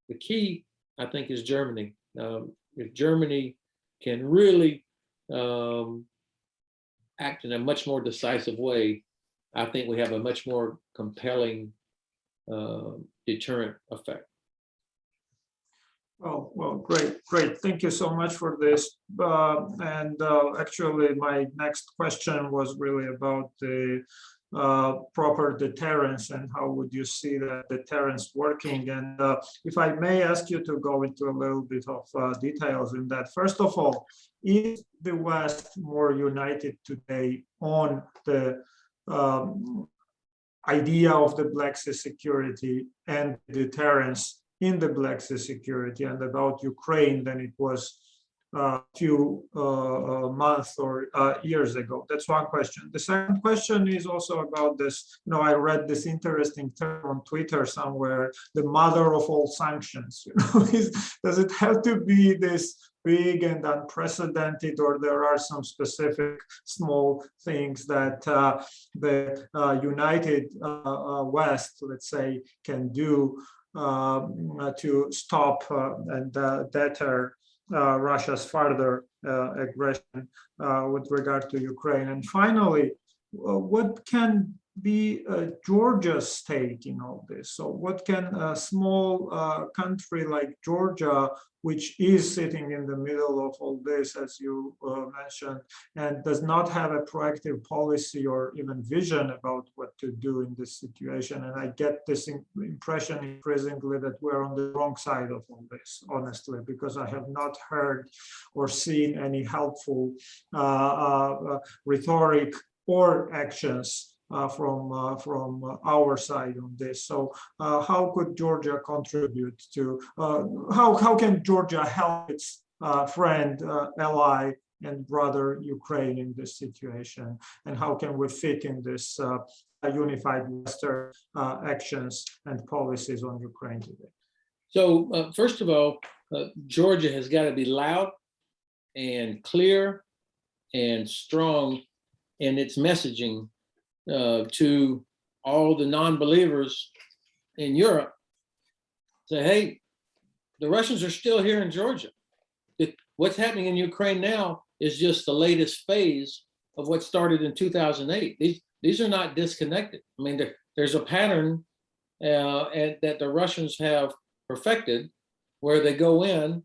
The key, I think, is Germany. If Germany can really act in a much more decisive way, I think we have a much more compelling deterrent effect. Well, great. Thank you so much for this. Actually, my next question was really about the proper deterrence and how would you see that deterrence working. And if I may ask you to go into a little bit of details in that. First of all, is the West more united today on the idea of the Black Sea security and deterrence in the Black Sea security and about Ukraine than it was a few months or years ago? That's one question. The second question is also about this. I read this interesting term on Twitter somewhere, the mother of all sanctions. Does it have to be this big and unprecedented, or there are some specific small things that the united West, let's say, can do to stop and deter Russia's further aggression with regard to Ukraine? And finally, what can be Georgia's stake in all this? So what can a small country like Georgia, which is sitting in the middle of all this, as you mentioned, and does not have a proactive policy or even vision about what to do in this situation? And I get this impression increasingly that we're on the wrong side of all this, honestly, because I have not heard or seen any helpful rhetoric or actions from our side on this. So how could Georgia contribute to, how can Georgia help its friend, ally, and brother Ukraine in this situation? And how can we fit in this unified Western actions and policies on Ukraine today? So first of all, Georgia has got to be loud and clear and strong in its messaging to all the non-believers in Europe. Say, hey, the Russians are still here in Georgia. What's happening in Ukraine now is just the latest phase of what started in 2008. These are not disconnected. I mean, there's a pattern that the Russians have perfected where they go in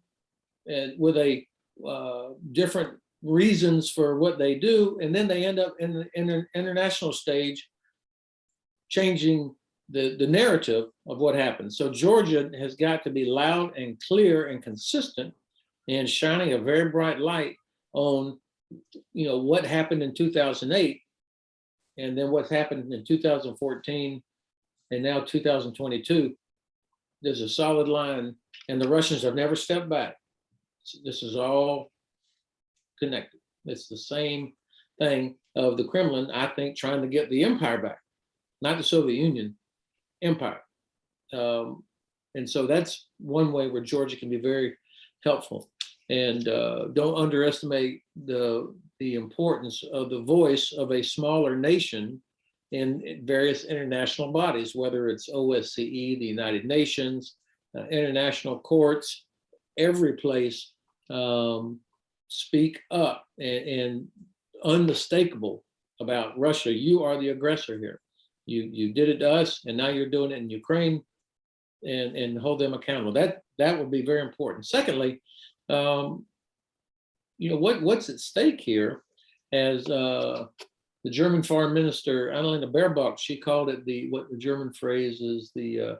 and with a different reasons for what they do, and then they end up in the international stage changing the narrative of what happened. So Georgia has got to be loud and clear and consistent and shining a very bright light on, you know, what happened in 2008 and then what's happened in 2014 and now 2022. There's a solid line, and the Russians have never stepped back. This is all connected. It's the same thing of the Kremlin, I think, trying to get the empire back, not the Soviet Union, empire. And so that's one way where Georgia can be very helpful. And don't underestimate the importance of the voice of a smaller nation in various international bodies, whether it's OSCE, the United Nations, international courts, every place. Speak up and unmistakable about Russia. You are the aggressor here. You did it to us, and now you're doing it in Ukraine, and hold them accountable. That would be very important. Secondly, you know, what's at stake here, as the German Foreign Minister Annalena Baerbock, she called it what the German phrase is, the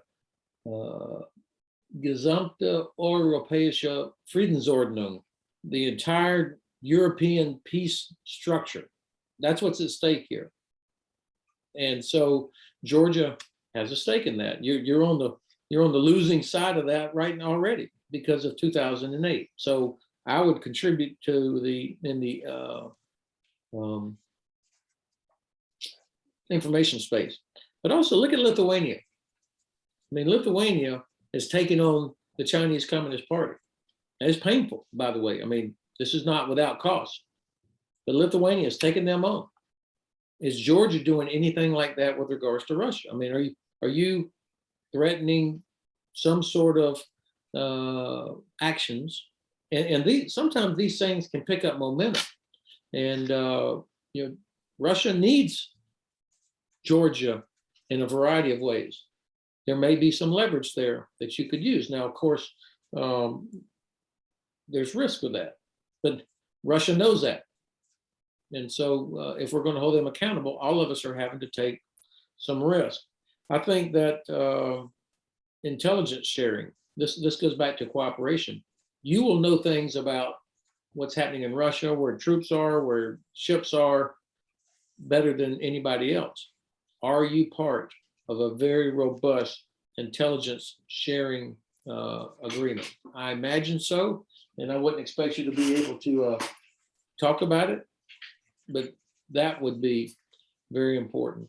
gesamte europäische Friedensordnung, the entire European peace structure. That's what's at stake here. And so Georgia has a stake in that. You're on the losing side of that right now already because of 2008. So I would contribute to the information space. But also look at Lithuania. I mean, Lithuania is taking on the Chinese Communist Party. And it's painful, by the way. I mean, this is not without cost. But Lithuania is taking them on. Is Georgia doing anything like that with regards to Russia? I mean, are you threatening some sort of actions? And sometimes these things can pick up momentum. And you know, Russia needs Georgia in a variety of ways. There may be some leverage there that you could use. Now, of course, there's risk with that, but Russia knows that. And so if we're going to hold them accountable, all of us are having to take some risk. I think that intelligence sharing, this goes back to cooperation. You will know things about what's happening in Russia, where troops are, where ships are, better than anybody else. Are you part of a very robust intelligence sharing agreement? I imagine so, and I wouldn't expect you to be able to talk about it, but that would be very important.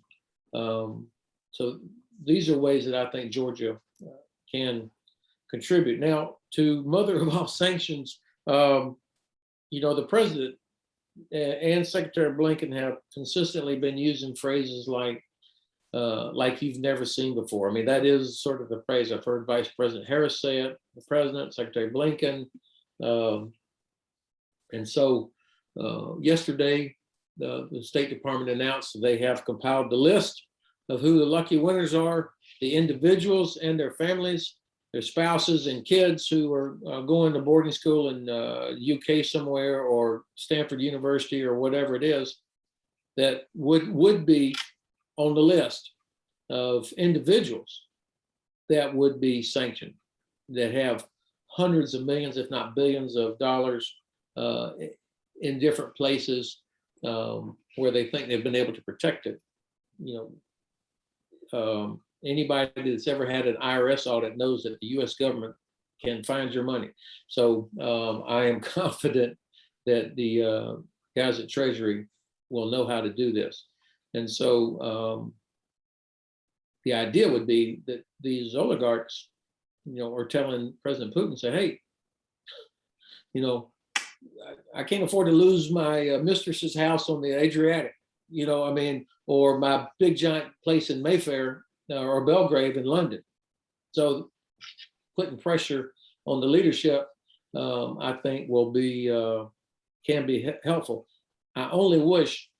So these are ways that I think Georgia can contribute. Now, to mother of all sanctions, you know, the president and Secretary Blinken have consistently been using phrases like you've never seen before. I mean, that is sort of the phrase. I've heard Vice President Harris say it, the president, Secretary Blinken. And so yesterday, the State Department announced that they have compiled the list of who the lucky winners are, the individuals and their families, their spouses and kids who are going to boarding school in UK somewhere or Stanford University or whatever it is, that would be on the list of individuals that would be sanctioned, that have hundreds of millions, if not billions of dollars in different places where they think they've been able to protect it. Anybody that's ever had an IRS audit knows that the US government can find your money. So I am confident that the guys at Treasury will know how to do this. And so the idea would be that these oligarchs, are telling President Putin, say, hey, I can't afford to lose my mistress's house on the Adriatic, or my big giant place in Mayfair or Belgrave in London. So putting pressure on the leadership, I think can be helpful. I only wish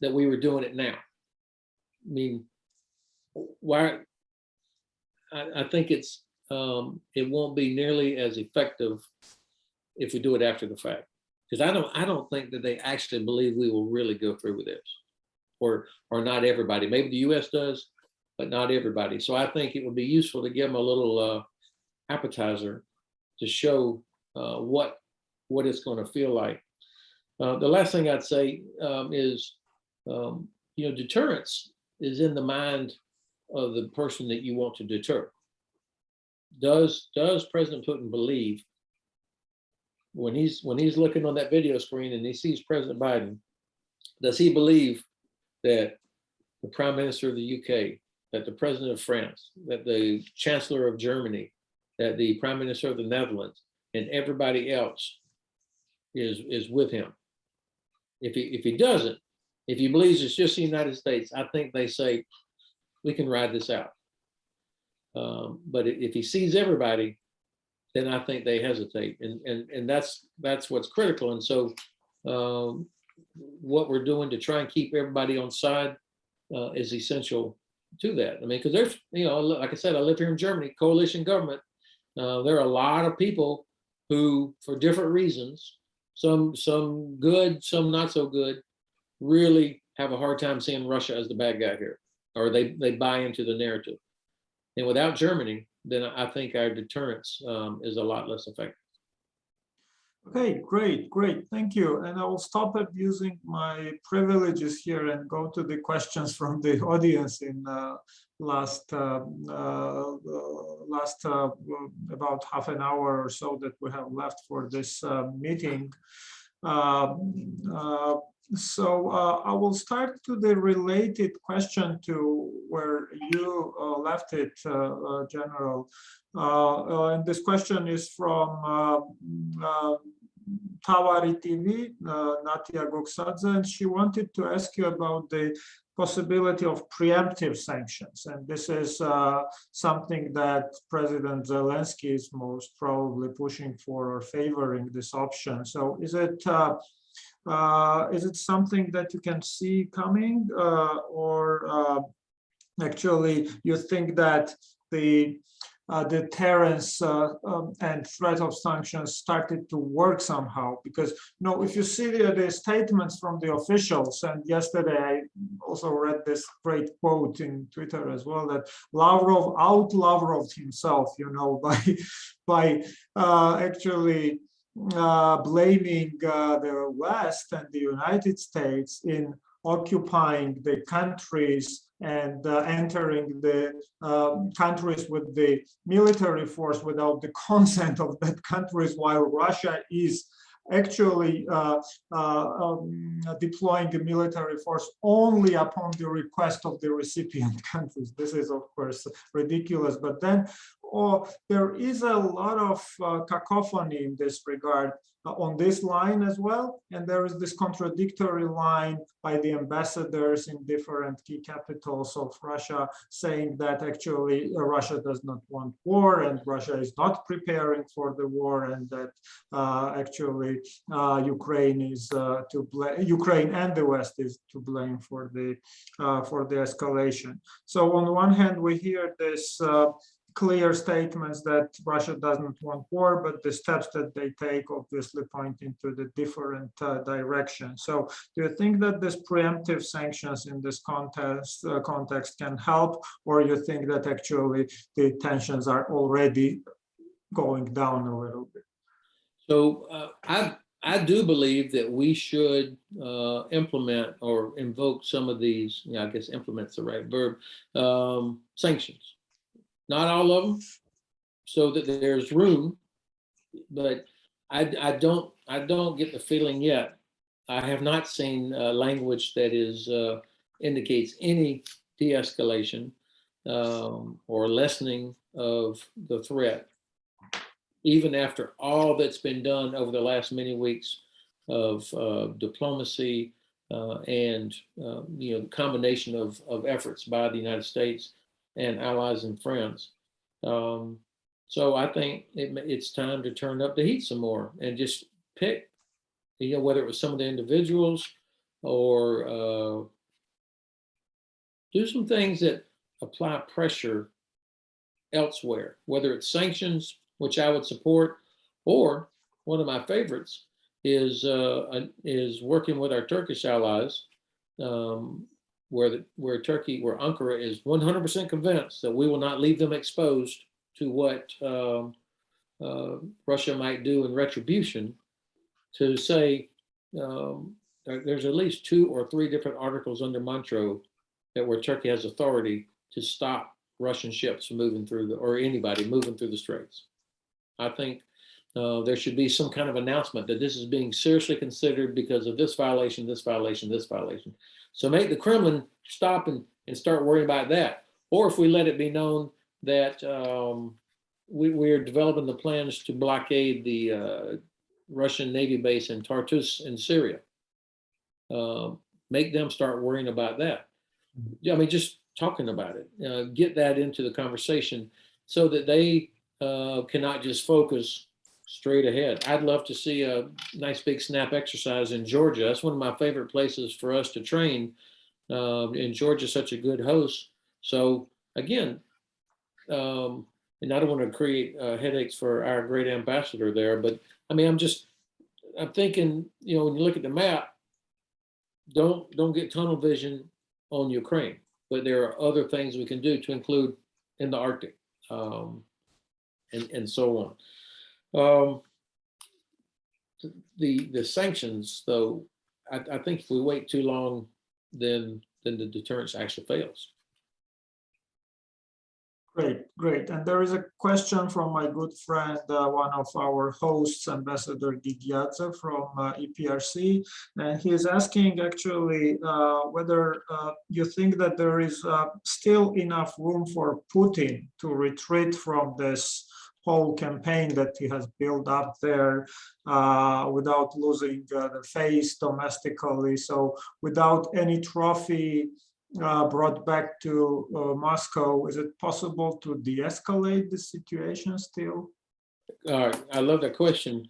that we were doing it now. I mean, why? I think it won't be nearly as effective if we do it after the fact, because I don't think that they actually believe we will really go through with this, or not everybody. Maybe the U.S. does, but not everybody. So I think it would be useful to give them a little appetizer to show what it's going to feel like. The last thing I'd say is, deterrence is in the mind of the person that you want to deter. Does President Putin believe, when he's looking on that video screen and he sees President Biden, does he believe that the Prime Minister of the UK, that the President of France, that the Chancellor of Germany, that the Prime Minister of the Netherlands, and everybody else is with him? If he doesn't, if he believes it's just the United States, I think they say, we can ride this out. But if he sees everybody, then I think they hesitate, and that's what's critical. And so what we're doing to try and keep everybody on side is essential to that. I mean, because there's, like I said, I live here in Germany, coalition government. There are a lot of people who, for different reasons, some good, some not so good, really have a hard time seeing Russia as the bad guy here, or they buy into the narrative. And without Germany, then I think our deterrence is a lot less effective. Okay, great. Thank you. And I will stop abusing my privileges here and go to the questions from the audience in last about half an hour or so that we have left for this meeting. So I will start to the related question to where you left it, General. And this question is from Tavari TV, Natia Goksadze, and she wanted to ask you about the possibility of preemptive sanctions. And this is something that President Zelensky is most probably pushing for or favoring this option. So is it something that you can see coming, or actually you think that the deterrence and threat of sanctions started to work somehow? Because if you see the statements from the officials, and yesterday I also read this great quote in Twitter as well, that Lavrov out-Lavroved himself, by actually blaming the West and the United States in occupying the countries and entering the countries with the military force without the consent of that countries, while Russia is actually deploying the military force only upon the request of the recipient countries. This is, of course, ridiculous. But then there is a lot of cacophony in this regard on this line as well. And there is this contradictory line by the ambassadors in different key capitals of Russia saying that actually Russia does not want war and Russia is not preparing for the war, and that actually Ukraine is to blame. Ukraine and the West is to blame for the escalation. So on one hand, we hear this clear statements that Russia doesn't want war, but the steps that they take obviously point into the different direction. So do you think that this preemptive sanctions in this context can help, or you think that actually the tensions are already going down a little bit? So I do believe that we should implement or invoke some of these, I guess implement's the right verb, sanctions. Not all of them, so that there's room, but I don't get the feeling yet. I have not seen language that is indicates any de-escalation or lessening of the threat, even after all that's been done over the last many weeks of diplomacy and the combination of efforts by the United States and allies and friends. So I think it's time to turn up the heat some more and just pick, whether it was some of the individuals or do some things that apply pressure elsewhere, whether it's sanctions, which I would support, or one of my favorites is working with our Turkish allies, where Ankara is 100% convinced that we will not leave them exposed to what Russia might do in retribution, to say there's at least 2 or 3 different articles under Montreux that where Turkey has authority to stop Russian ships moving through or anybody moving through the straits. I think there should be some kind of announcement that this is being seriously considered because of this violation, this violation, this violation. So make the Kremlin stop and start worrying about that. Or if we let it be known that we're developing the plans to blockade the Russian Navy base in Tartus in Syria, make them start worrying about that. I mean, just talking about it, get that into the conversation so that they cannot just focus straight ahead. I'd love to see a nice big snap exercise in Georgia. That's one of my favorite places for us to train. And Georgia's such a good host. So again, and I don't want to create headaches for our great ambassador there, but I mean, I'm thinking, when you look at the map, don't get tunnel vision on Ukraine, but there are other things we can do to include in the Arctic, and so on. The sanctions, though, I think if we wait too long, then the deterrence actually fails. Great. And there is a question from my good friend, one of our hosts, Ambassador Gigiadze from EPRC, and he is asking actually whether you think that there is still enough room for Putin to retreat from this whole campaign that he has built up there without losing the face domestically. So without any trophy brought back to Moscow, is it possible to de-escalate the situation still? I love that question.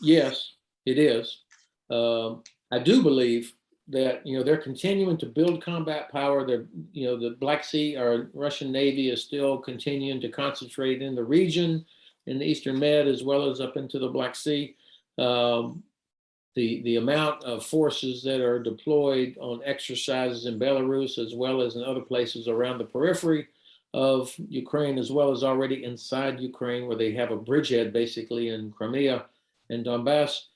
Yes, it is. I do believe that they're continuing to build combat power. They're the Black Sea or Russian Navy is still continuing to concentrate in the region, in the Eastern Med, as well as up into the Black Sea. The amount of forces that are deployed on exercises in Belarus, as well as in other places around the periphery of Ukraine, as well as already inside Ukraine, where they have a bridgehead basically in Crimea and Donbass.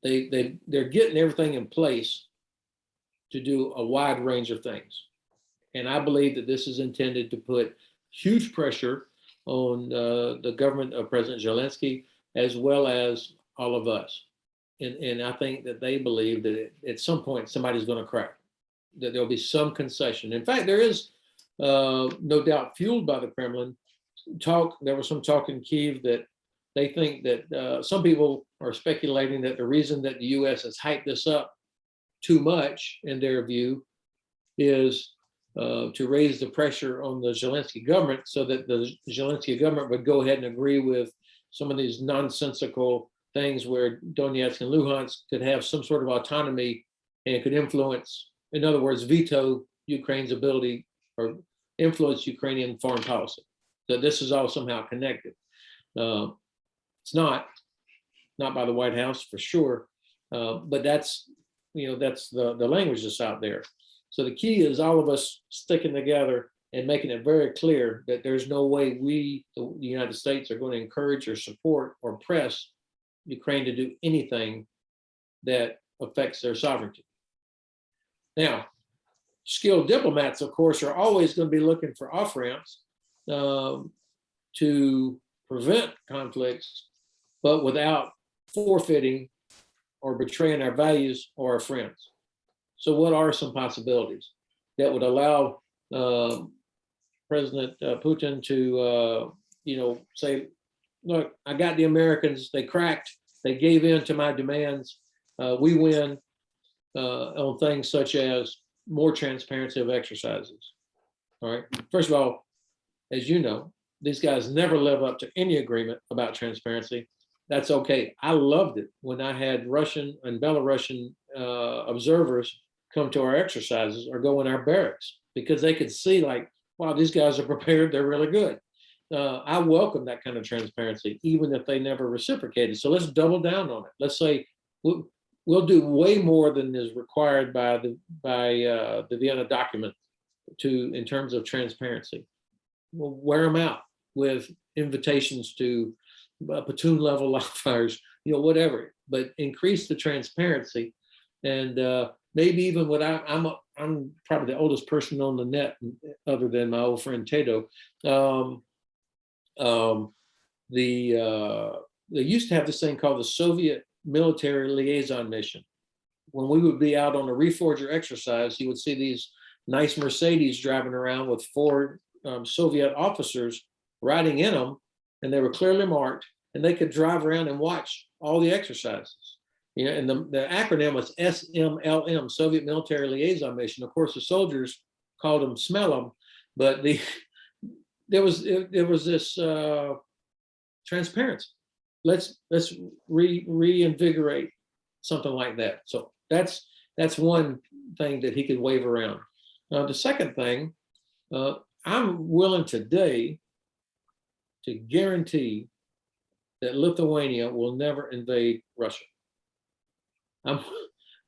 They're getting everything in place to do a wide range of things. And I believe that this is intended to put huge pressure on the government of President Zelensky, as well as all of us. And I think that they believe that at some point somebody's going to crack, that there'll be some concession. In fact, there is no doubt fueled by the Kremlin. There was some talk in Kyiv that they think that some people are speculating that the reason that the US has hyped this up too much, in their view, is to raise the pressure on the Zelensky government so that the Zelensky government would go ahead and agree with some of these nonsensical things where Donetsk and Luhansk could have some sort of autonomy and could influence, in other words, veto Ukraine's ability or influence Ukrainian foreign policy. So this is all somehow connected. It's not by the White House for sure, but that's the language that's out there. So the key is all of us sticking together and making it very clear that there's no way we, the United States, are going to encourage or support or press Ukraine to do anything that affects their sovereignty. Now, skilled diplomats, of course, are always going to be looking for off-ramps to prevent conflicts, but without forfeiting or betraying our values or our friends. So what are some possibilities that would allow President Putin to, say, look, I got the Americans, they cracked, they gave in to my demands, we win on things such as more transparency of exercises. All right. First of all, as you know, these guys never live up to any agreement about transparency. That's okay. I loved it when I had Russian and Belarusian observers come to our exercises or go in our barracks, because they could see, like, wow, these guys are prepared. They're really good. I welcome that kind of transparency, even if they never reciprocated. So let's double down on it. Let's say we'll do way more than is required by the Vienna document in terms of transparency. We'll wear them out with invitations to platoon level live fires, whatever. But increase the transparency, and maybe even what I'm probably the oldest person on the net, other than my old friend Tato. They used to have this thing called the Soviet Military Liaison Mission. When we would be out on a reforger exercise, you would see these nice Mercedes driving around with four Soviet officers riding in them, and they were clearly marked, and they could drive around and watch all the exercises. And the acronym was SMLM, Soviet Military Liaison Mission. Of course, the soldiers called them smell them, but there was this transparency. Let's reinvigorate something like that. So that's one thing that he could wave around. The second thing, I'm willing today to guarantee that Lithuania will never invade Russia.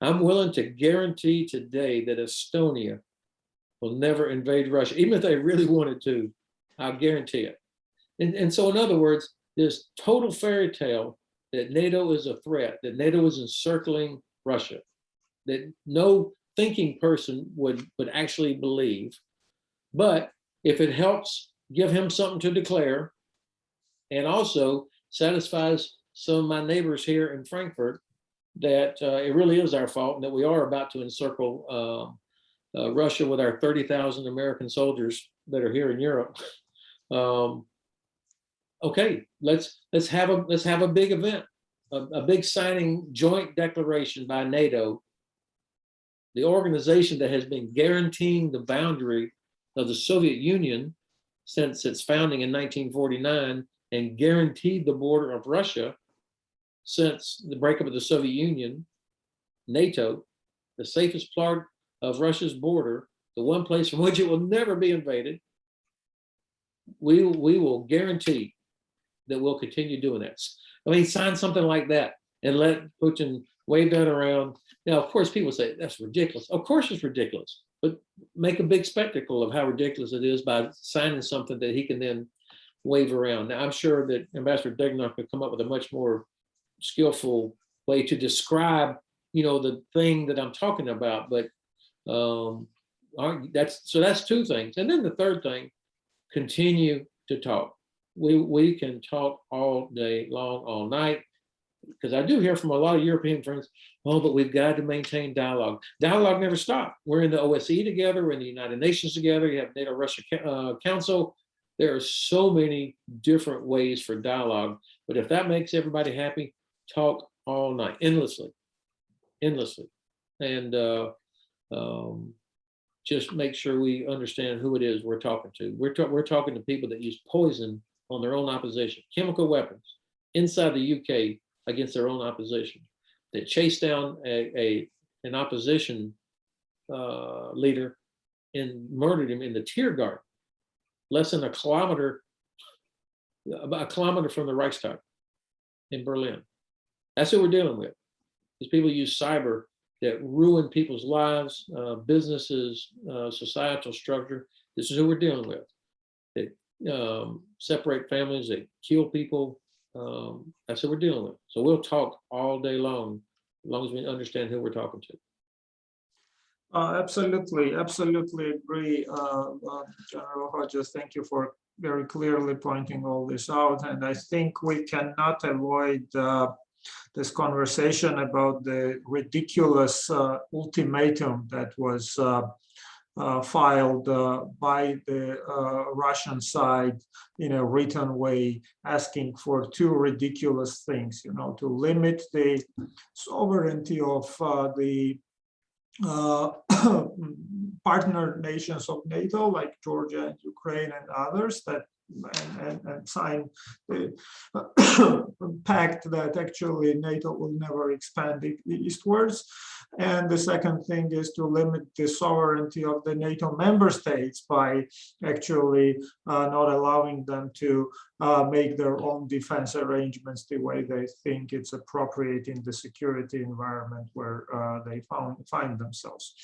I'm willing to guarantee today that Estonia will never invade Russia, even if they really wanted to. I'll guarantee it. And so, in other words, this total fairy tale that NATO is a threat, that NATO is encircling Russia, that no thinking person would actually believe. But if it helps give him something to declare, and also satisfies some of my neighbors here in Frankfurt that it really is our fault and that we are about to encircle Russia with our 30,000 American soldiers that are here in Europe. Okay, let's have a big event, a big signing joint declaration by NATO, the organization that has been guaranteeing the boundary of the Soviet Union since its founding in 1949, and guaranteed the border of Russia since the breakup of the Soviet Union. NATO, the safest part of Russia's border, the one place from which it will never be invaded. We will guarantee that we'll continue doing that. I mean, sign something like that and let Putin wave that around. Now, of course, people say that's ridiculous. Of course it's ridiculous, but make a big spectacle of how ridiculous it is by signing something that he can then wave around. Now, I'm sure that Ambassador Degnan could come up with a much more skillful way to describe, the thing that I'm talking about. But that's two things. And then the third thing, continue to talk. We can talk all day long, all night. because I do hear from a lot of European friends, oh, but we've got to maintain dialogue. Dialogue never stopped. We're in the OSCE together, we're in the United Nations together, you have NATO-Russia Council. There are so many different ways for dialogue, but if that makes everybody happy, talk all night, endlessly, and just make sure we understand who it is we're talking to. We're talking to people that use poison on their own opposition, chemical weapons inside the UK against their own opposition, that chased down an opposition leader and murdered him in the Tiergarten, less than about a kilometer from the Reichstag in Berlin. That's what we're dealing with. These people use cyber that ruin people's lives, businesses, societal structure. This is who we're dealing with. They separate families, they kill people. That's what we're dealing with. So we'll talk all day long, as long as we understand who we're talking to. Absolutely agree, General Hodges. Thank you for very clearly pointing all this out. And I think we cannot avoid this conversation about the ridiculous ultimatum that was filed by the Russian side in a written way, asking for two ridiculous things, to limit the sovereignty of the partner nations of NATO, like Georgia and Ukraine and others, that and sign the pact that actually NATO will never expand eastwards. And the second thing is to limit the sovereignty of the NATO member states by actually not allowing them to make their own defense arrangements the way they think it's appropriate in the security environment where they find themselves.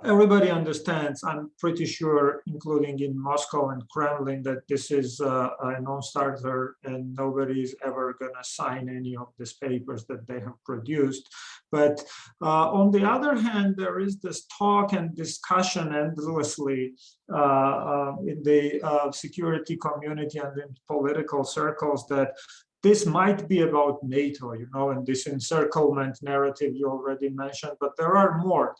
Everybody understands, I'm pretty sure, including in Moscow and Kremlin, that this is a non-starter and nobody is ever going to sign any of these papers that they have produced. But on the other hand, there is this talk and discussion endlessly in the security community and in political circles that this might be about NATO, and this encirclement narrative you already mentioned, but there are more.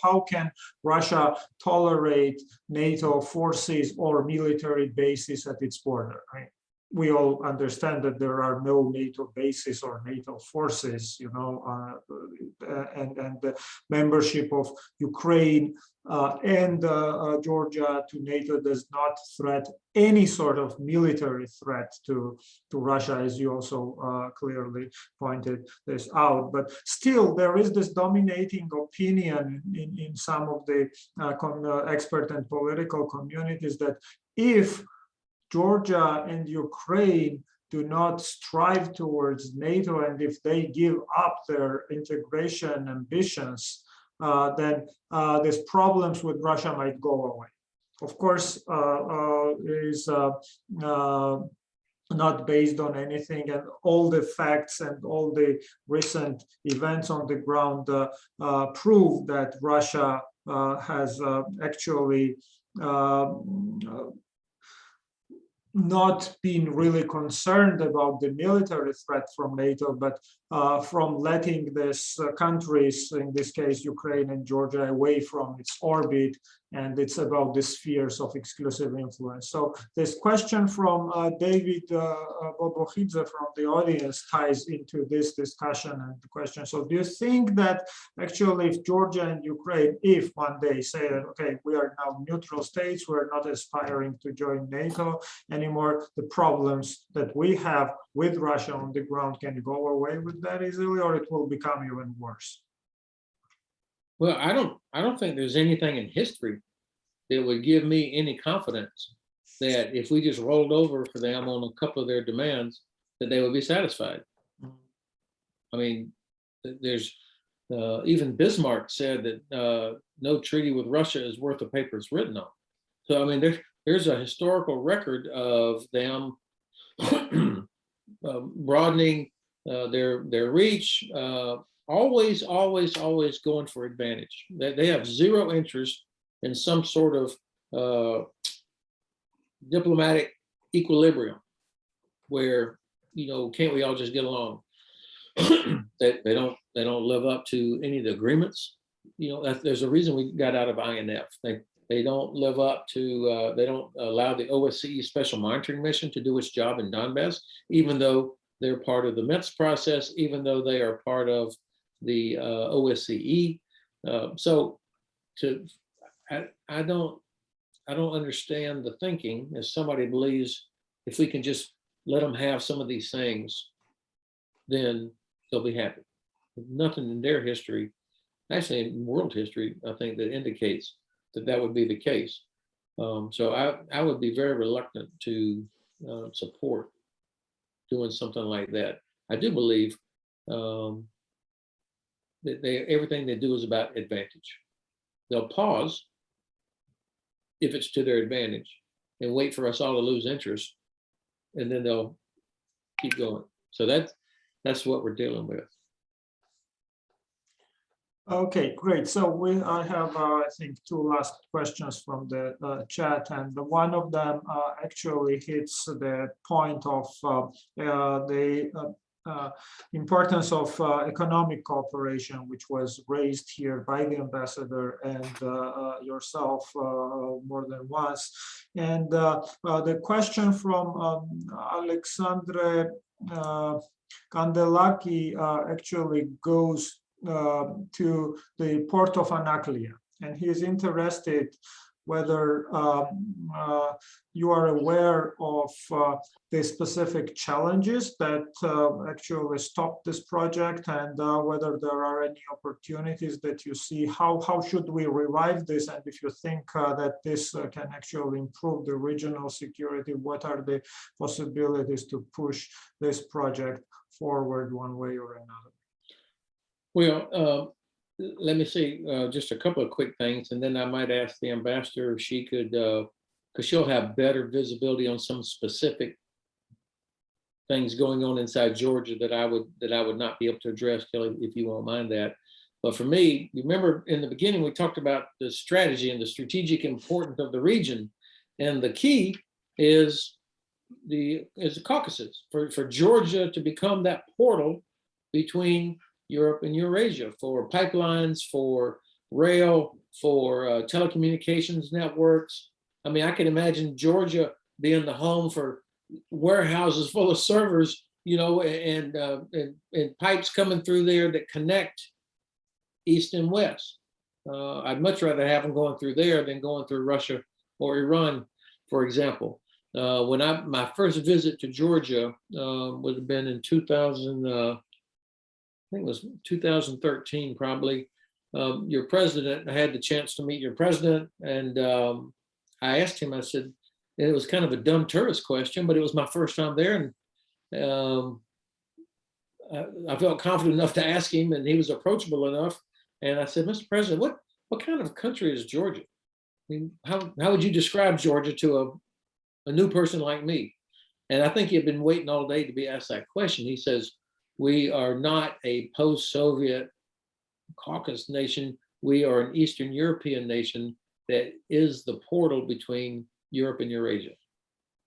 How can Russia tolerate NATO forces or military bases at its border? Right? We all understand that there are no NATO bases or NATO forces, and the membership of Ukraine and Georgia to NATO does not threaten any sort of military threat to Russia, as you also clearly pointed this out. But still, there is this dominating opinion in some of the expert and political communities that if Georgia and Ukraine do not strive towards NATO, and if they give up their integration ambitions, then these problems with Russia might go away. Of course, it is not based on anything, and all the facts and all the recent events on the ground prove that Russia has actually not been really concerned about the military threat from NATO, but from letting these countries, in this case Ukraine and Georgia, away from its orbit, and it's about the spheres of exclusive influence. So this question from David Bobokhidze from the audience ties into this discussion and the question. So do you think that actually if Georgia and Ukraine, if one day say that, okay, we are now neutral states, we're not aspiring to join NATO anymore, the problems that we have with Russia on the ground can go away with that easily, or it will become even worse? Well, I don't think there's anything in history that would give me any confidence that if we just rolled over for them on a couple of their demands, that they would be satisfied. I mean, there's even Bismarck said that no treaty with Russia is worth the paper it's written on. So I mean, there's a historical record of them broadening their reach, always going for advantage. They have zero interest in some sort of diplomatic equilibrium. where, can't we all just get along? They don't live up to any of the agreements. There's a reason we got out of INF. They don't live up to, they don't allow the OSCE Special Monitoring Mission to do its job in Donbass, even though they're part of the Minsk process, even though they are part of the OSCE. I don't understand the thinking as somebody believes if we can just let them have some of these things, then they'll be happy. There's nothing in their history, actually in world history, I think, that indicates that would be the case. So I would be very reluctant to support doing something like that. I do believe that everything they do is about advantage. They'll pause if it's to their advantage and wait for us all to lose interest, and then they'll keep going. So that's what we're dealing with. Okay, great. So I have, I think, two last questions from the chat, and one of them actually hits the point of the importance of economic cooperation, which was raised here by the ambassador and yourself more than once. And the question from Alexandre Kandelaki actually goes to the port of Anaklia, and he is interested whether you are aware of the specific challenges that actually stopped this project, and whether there are any opportunities that you see. How should we revive this? And if you think that this can actually improve the regional security, what are the possibilities to push this project forward one way or another? Well, let me see just a couple of quick things, and then I might ask the ambassador if she could, because she'll have better visibility on some specific things going on inside Georgia that I would not be able to address, Kelly, if you won't mind that. But for me, you remember in the beginning we talked about the strategy and the strategic importance of the region, and the key is the Caucasus for Georgia to become that portal between Europe and Eurasia, for pipelines, for rail, for telecommunications networks. I mean, I can imagine Georgia being the home for warehouses full of servers, and pipes coming through there that connect East and West. I'd much rather have them going through there than going through Russia or Iran, for example. When my first visit to Georgia would have been in 2000. I think it was 2013, probably. Your president, I had the chance to meet your president, and I asked him, I said, and it was kind of a dumb tourist question, but it was my first time there, and I felt confident enough to ask him, and he was approachable enough. And I said, Mr. President, what kind of country is Georgia? I mean, how would you describe Georgia to a new person like me? And I think he had been waiting all day to be asked that question. He says, we are not a post-Soviet Caucasus nation. We are an Eastern European nation that is the portal between Europe and Eurasia.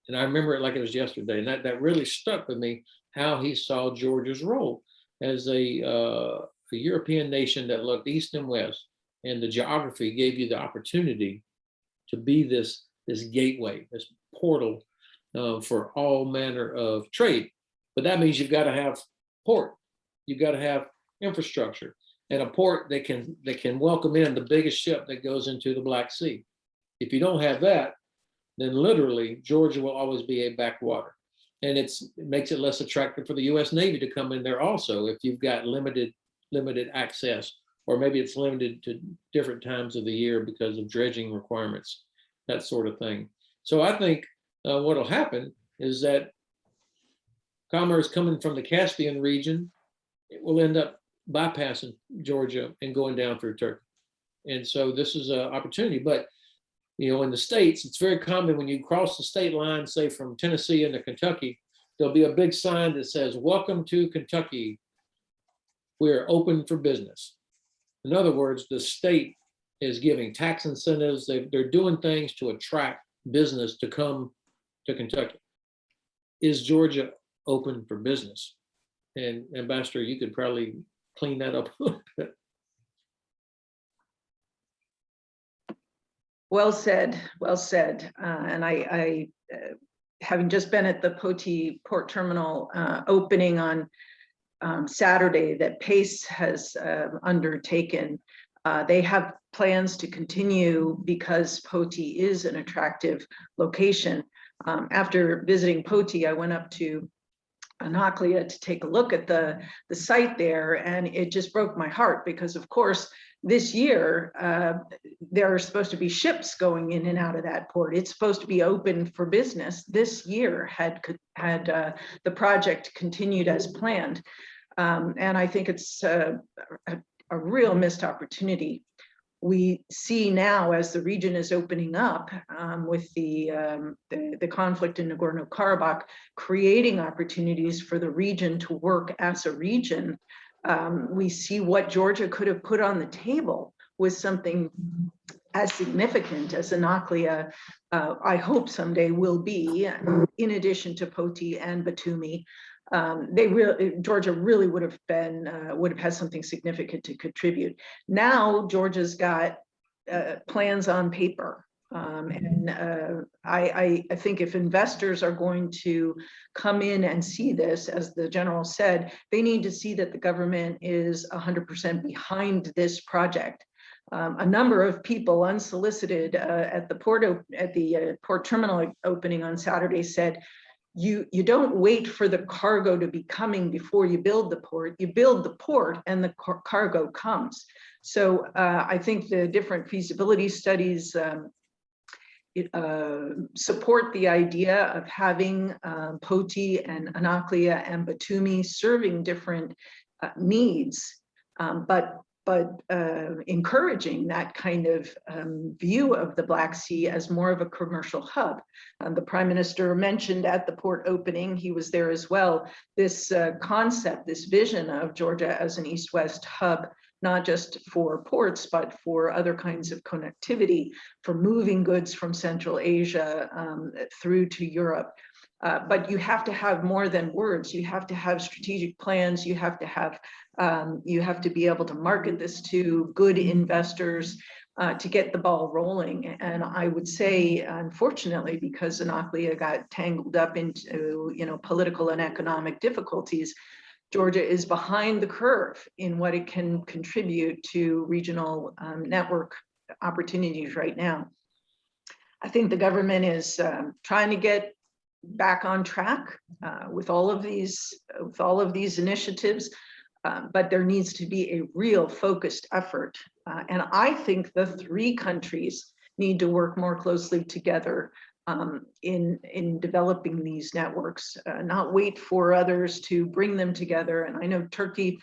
And I remember it like it was yesterday. And that really stuck with me, how he saw Georgia's role as a European nation that looked east and west. And the geography gave you the opportunity to be this gateway, this portal for all manner of trade. But that means you've got to have port, you've got to have infrastructure, and a port that can welcome in the biggest ship that goes into the Black Sea. If you don't have that, then literally Georgia will always be a backwater, and it makes it less attractive for the U.S. Navy to come in there also if you've got limited access, or maybe it's limited to different times of the year because of dredging requirements, that sort of thing. So I think what will happen is that commerce coming from the Caspian region, it will end up bypassing Georgia and going down through Turkey. And so this is an opportunity. But, in the States, it's very common when you cross the state line, say from Tennessee into Kentucky, there'll be a big sign that says, welcome to Kentucky. We're open for business. In other words, the state is giving tax incentives. They're doing things to attract business to come to Kentucky. is Georgia open for business? And Ambassador, you could probably clean that up a little bit. Well said, well said. And I having just been at the Poti Port Terminal opening on Saturday that PACE has undertaken, they have plans to continue because Poti is an attractive location. After visiting Poti, I went up to Anaklia to take a look at the site there, and it just broke my heart because, of course, this year there are supposed to be ships going in and out of that port. It's supposed to be open for business this year had the project continued as planned, and I think it's a real missed opportunity. We see now as the region is opening up with the conflict in Nagorno-Karabakh, creating opportunities for the region to work as a region. We see what Georgia could have put on the table with something as significant as Anaklia, I hope someday will be, in addition to Poti and Batumi. Georgia really would have had something significant to contribute. Now Georgia's got plans on paper, and I think if investors are going to come in and see this, as the general said, they need to see that the government is 100% behind this project. A number of people unsolicited at the port terminal opening on Saturday said, you don't wait for the cargo to be coming before you build the port. You build the port and the cargo comes. So I think the different feasibility studies support the idea of having Poti and Anaklia and Batumi serving different needs, but encouraging that kind of view of the Black Sea as more of a commercial hub. The Prime Minister mentioned at the port opening, he was there as well, this concept, this vision of Georgia as an east-west hub, not just for ports, but for other kinds of connectivity, for moving goods from Central Asia through to Europe. But you have to have more than words. You have to have strategic plans. You have to be able to market this to good investors to get the ball rolling. And I would say, unfortunately, because Anaklia got tangled up into political and economic difficulties, Georgia is behind the curve in what it can contribute to regional network opportunities right now. I think the government is trying to get back on track with all of these initiatives, but there needs to be a real focused effort. And I think the three countries need to work more closely together in developing these networks, not wait for others to bring them together. And I know Turkey,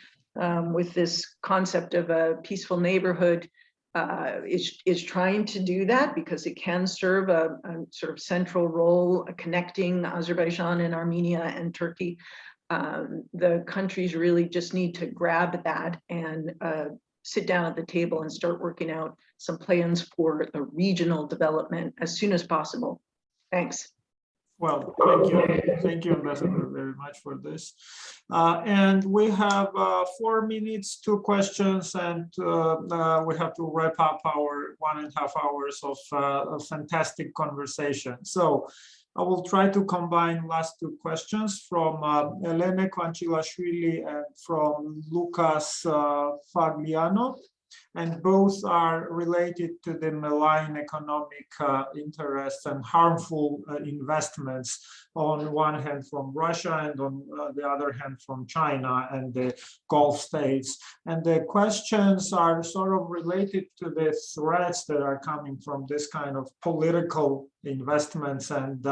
with this concept of a peaceful neighborhood, is trying to do that because it can serve a sort of central role connecting Azerbaijan and Armenia and Turkey. The countries really just need to grab that and sit down at the table and start working out some plans for the regional development as soon as possible. Thanks. Well, thank you, Ambassador, very much for this. And we have 4 minutes, 2 questions, and we have to wrap up our 1.5 hours of a fantastic conversation. So I will try to combine last 2 questions from Elena Kvanchilashvili and from Lucas Fagliano. And both are related to the malign economic interests and harmful investments, on one hand from Russia and on the other hand from China and the Gulf states. And the questions are sort of related to the threats that are coming from this kind of political investments and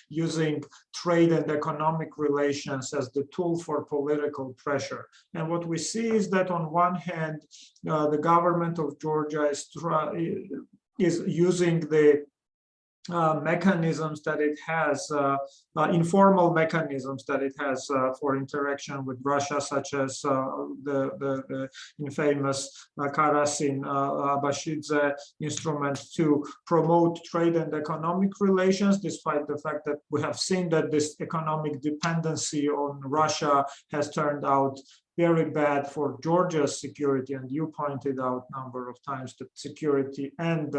using trade and economic relations as the tool for political pressure. And what we see is that on one hand, the government of Georgia is using the mechanisms that it has, informal mechanisms that it has for interaction with Russia, such as the infamous Karasin-Abashidze instrument to promote trade and economic relations, despite the fact that we have seen that this economic dependency on Russia has turned out very bad for Georgia's security. And you pointed out a number of times that security and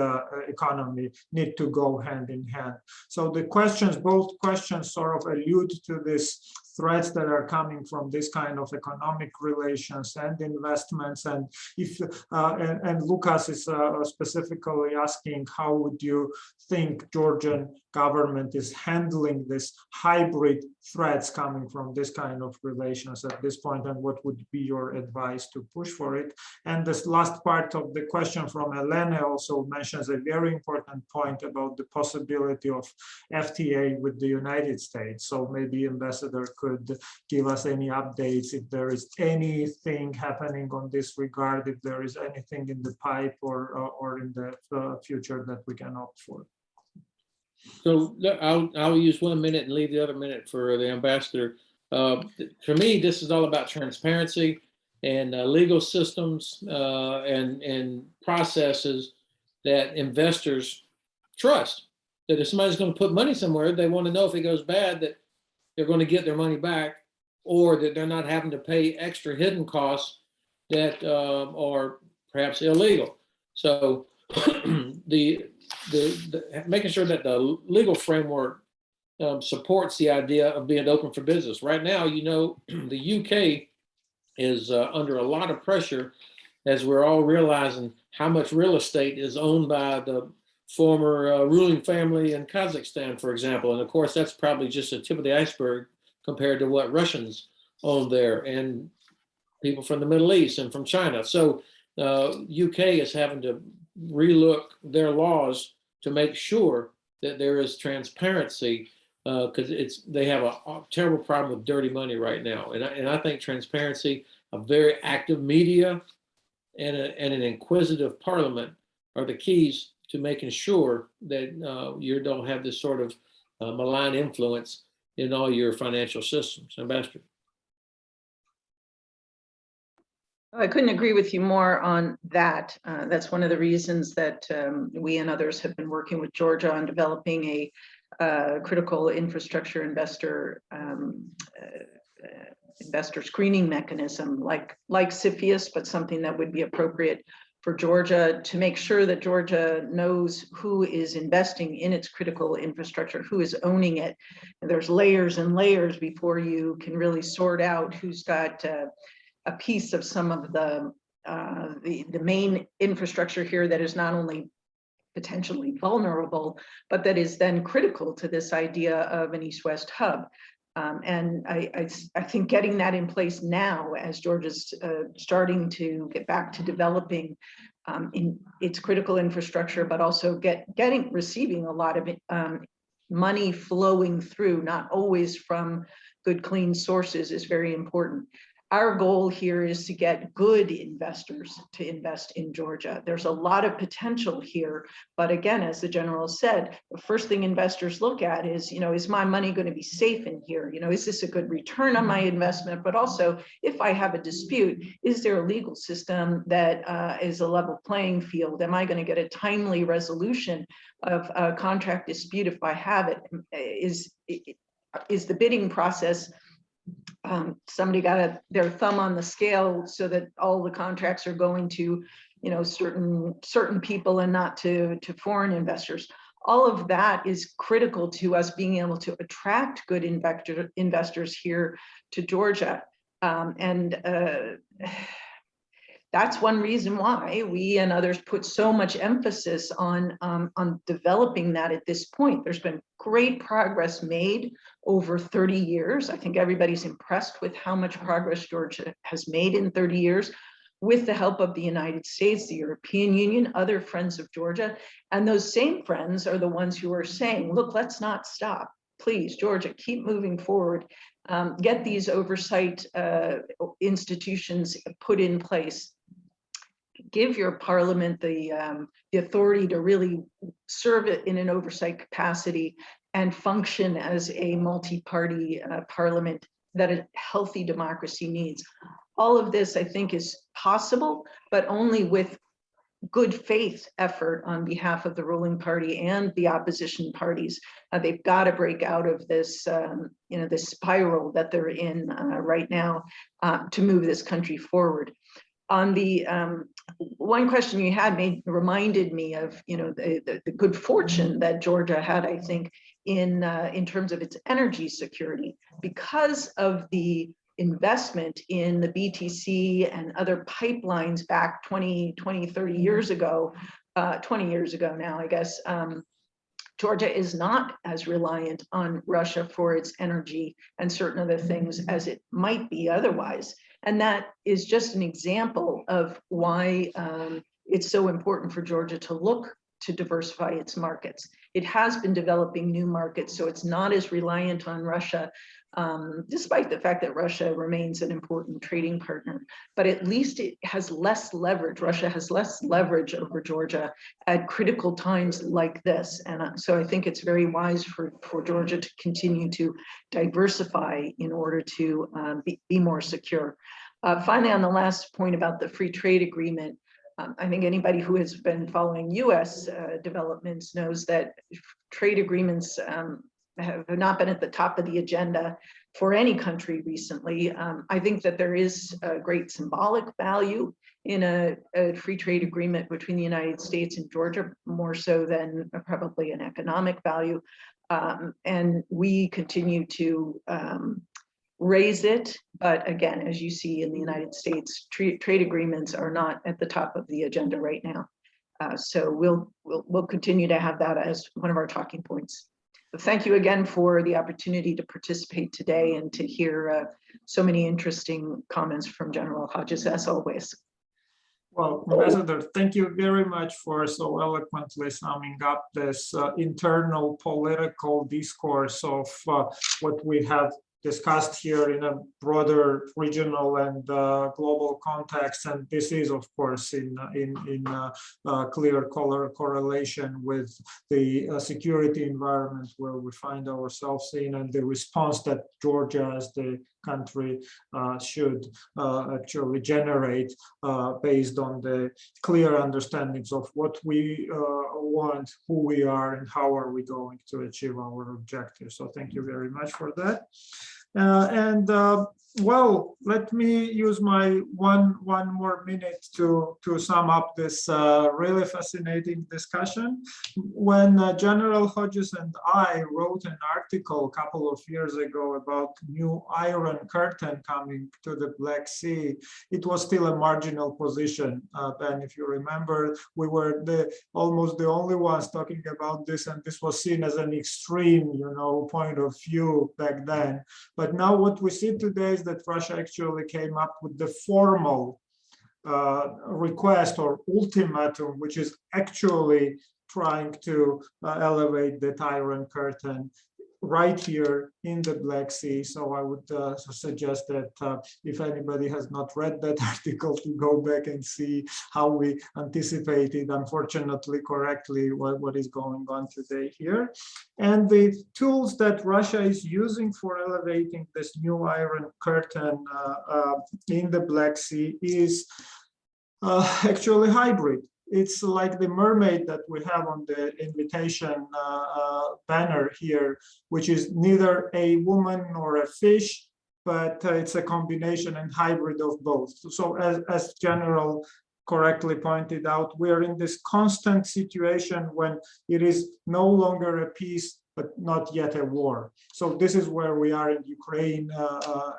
economy need to go hand in hand. So the questions, both questions sort of allude to this threats that are coming from this kind of economic relations and investments. And if and Lucas is specifically asking, how would you think Georgian government is handling this hybrid threats coming from this kind of relations at this point, and what would be your advice to push for it? And this last part of the question from Elena also mentions a very important point about the possibility of FTA with the United States. So maybe Ambassador could give us any updates if there is anything happening on this regard, if there is anything in the pipe or in the future that we can opt for. So I'll use 1 minute and leave the other minute for the ambassador. For me, this is all about transparency and legal systems and processes that investors trust. That if somebody's going to put money somewhere, they want to know if it goes bad that they're going to get their money back, or that they're not having to pay extra hidden costs that are perhaps illegal. So the making sure that the legal framework supports the idea of being open for business. Right now, you know, the UK is under a lot of pressure, as we're all realizing how much real estate is owned by the former ruling family in Kazakhstan, for example. And of course, that's probably just the tip of the iceberg compared to what Russians own there, and people from the Middle East and from China. So UK is having to relook their laws to make sure that there is transparency, because they have a terrible problem with dirty money right now. And I think transparency, a very active media, and an inquisitive parliament are the keys to making sure that you don't have this sort of malign influence in all your financial systems. Ambassador. I couldn't agree with you more on that. That's one of the reasons that we and others have been working with Georgia on developing a critical infrastructure investor screening mechanism like CFIUS, but something that would be appropriate for Georgia, to make sure that Georgia knows who is investing in its critical infrastructure, who is owning it. And there's layers and layers before you can really sort out who's got a piece of some of the main infrastructure here that is not only potentially vulnerable, but that is then critical to this idea of an East-West hub. And I think getting that in place now, as Georgia's starting to get back to developing in its critical infrastructure, but also receiving a lot of money flowing through, not always from good, clean sources, is very important. Our goal here is to get good investors to invest in Georgia. There's a lot of potential here, but again, as the general said, the first thing investors look at is, is my money going to be safe in here? Is this a good return on my investment? But also, if I have a dispute, is there a legal system that is a level playing field? Am I going to get a timely resolution of a contract dispute if I have it? Is the bidding process somebody got their thumb on the scale so that all the contracts are going to, certain people and not to foreign investors? All of that is critical to us being able to attract good investors here to Georgia. That's one reason why we and others put so much emphasis on developing that at this point. There's been great progress made over 30 years. I think everybody's impressed with how much progress Georgia has made in 30 years with the help of the United States, the European Union, other friends of Georgia. And those same friends are the ones who are saying, look, let's not stop. Please, Georgia, keep moving forward. Get these oversight institutions put in place. give your parliament the authority to really serve it in an oversight capacity and function as a multi-party parliament that a healthy democracy needs. All of this, I think, is possible, but only with good faith effort on behalf of the ruling party and the opposition parties. They've got to break out of this, this spiral that they're in right now to move this country forward. On the one question you had reminded me of, the good fortune that Georgia had, I think, in terms of its energy security, because of the investment in the BTC and other pipelines back 20, 30 years ago, 20 years ago now, I guess. Georgia is not as reliant on Russia for its energy and certain other things as it might be otherwise. And that is just an example of why it's so important for Georgia to look to diversify its markets. It has been developing new markets, so it's not as reliant on Russia, despite the fact that Russia remains an important trading partner. But at least it has less leverage. Russia has less leverage over Georgia at critical times like this. And so I think it's very wise for Georgia to continue to diversify in order to be more secure. Finally, on the last point about the free trade agreement, I think anybody who has been following US developments knows that trade agreements have not been at the top of the agenda for any country recently. I think that there is a great symbolic value in a free trade agreement between the United States and Georgia, more so than probably an economic value. And we continue to raise it, but again, as you see in the United States, trade agreements are not at the top of the agenda right now. So we'll continue to have that as one of our talking points. But thank you again for the opportunity to participate today and to hear so many interesting comments from General Hodges, as always. Well, Ambassador, thank you very much for so eloquently summing up this internal political discourse of what we have discussed here in a broader regional and global context, and this is, of course, in clear correlation with the security environment where we find ourselves in, and the response that Georgia, as the country, should actually generate based on the clear understandings of what we want, who we are, and how are we going to achieve our objectives. So thank you very much for that. Well, let me use my one more minute to sum up this really fascinating discussion. When General Hodges and I wrote an article a couple of years ago about new Iron Curtain coming to the Black Sea, it was still a marginal position. Ben, if you remember, we were almost the only ones talking about this, and this was seen as an extreme, point of view back then. But now what we see today is that Russia actually came up with the formal request or ultimatum, which is actually trying to elevate the Iron Curtain right here in the Black Sea. So I would suggest that if anybody has not read that article, to go back and see how we anticipated, unfortunately correctly, what is going on today here. And the tools that Russia is using for elevating this new Iron Curtain in the Black Sea is actually hybrid. It's like the mermaid that we have on the invitation banner here, which is neither a woman nor a fish, but it's a combination and hybrid of both. So as General correctly pointed out, we are in this constant situation when it is no longer a peace, but not yet a war. So this is where we are in Ukraine,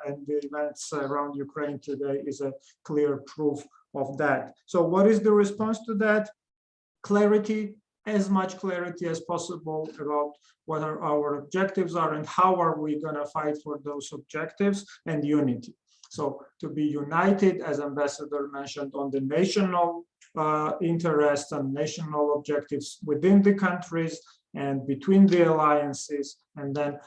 and the events around Ukraine today is a clear proof of that. So what is the response to that? Clarity, as much clarity as possible about what our objectives are and how are we going to fight for those objectives, and unity. So to be united, as Ambassador mentioned, on the national interests and national objectives within the countries and between the alliances, and then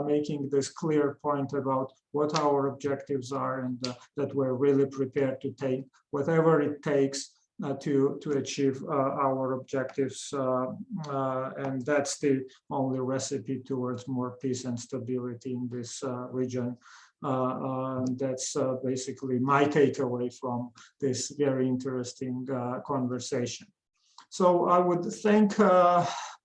making this clear point about what our objectives are, and that we're really prepared to take whatever it takes to achieve our objectives, and that's the only recipe towards more peace and stability in this region. That's basically my takeaway from this very interesting conversation. So I would thank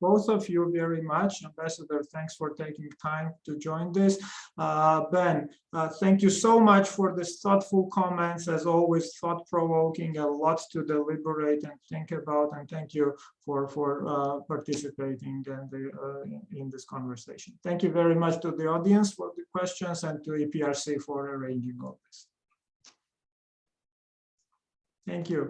both of you very much. Ambassador, thanks for taking time to join this. Ben, thank you so much for this thoughtful comments, as always, thought-provoking, a lot to deliberate and think about, and thank you for participating in this conversation. Thank you very much to the audience for the questions and to EPRC for arranging all this. Thank you.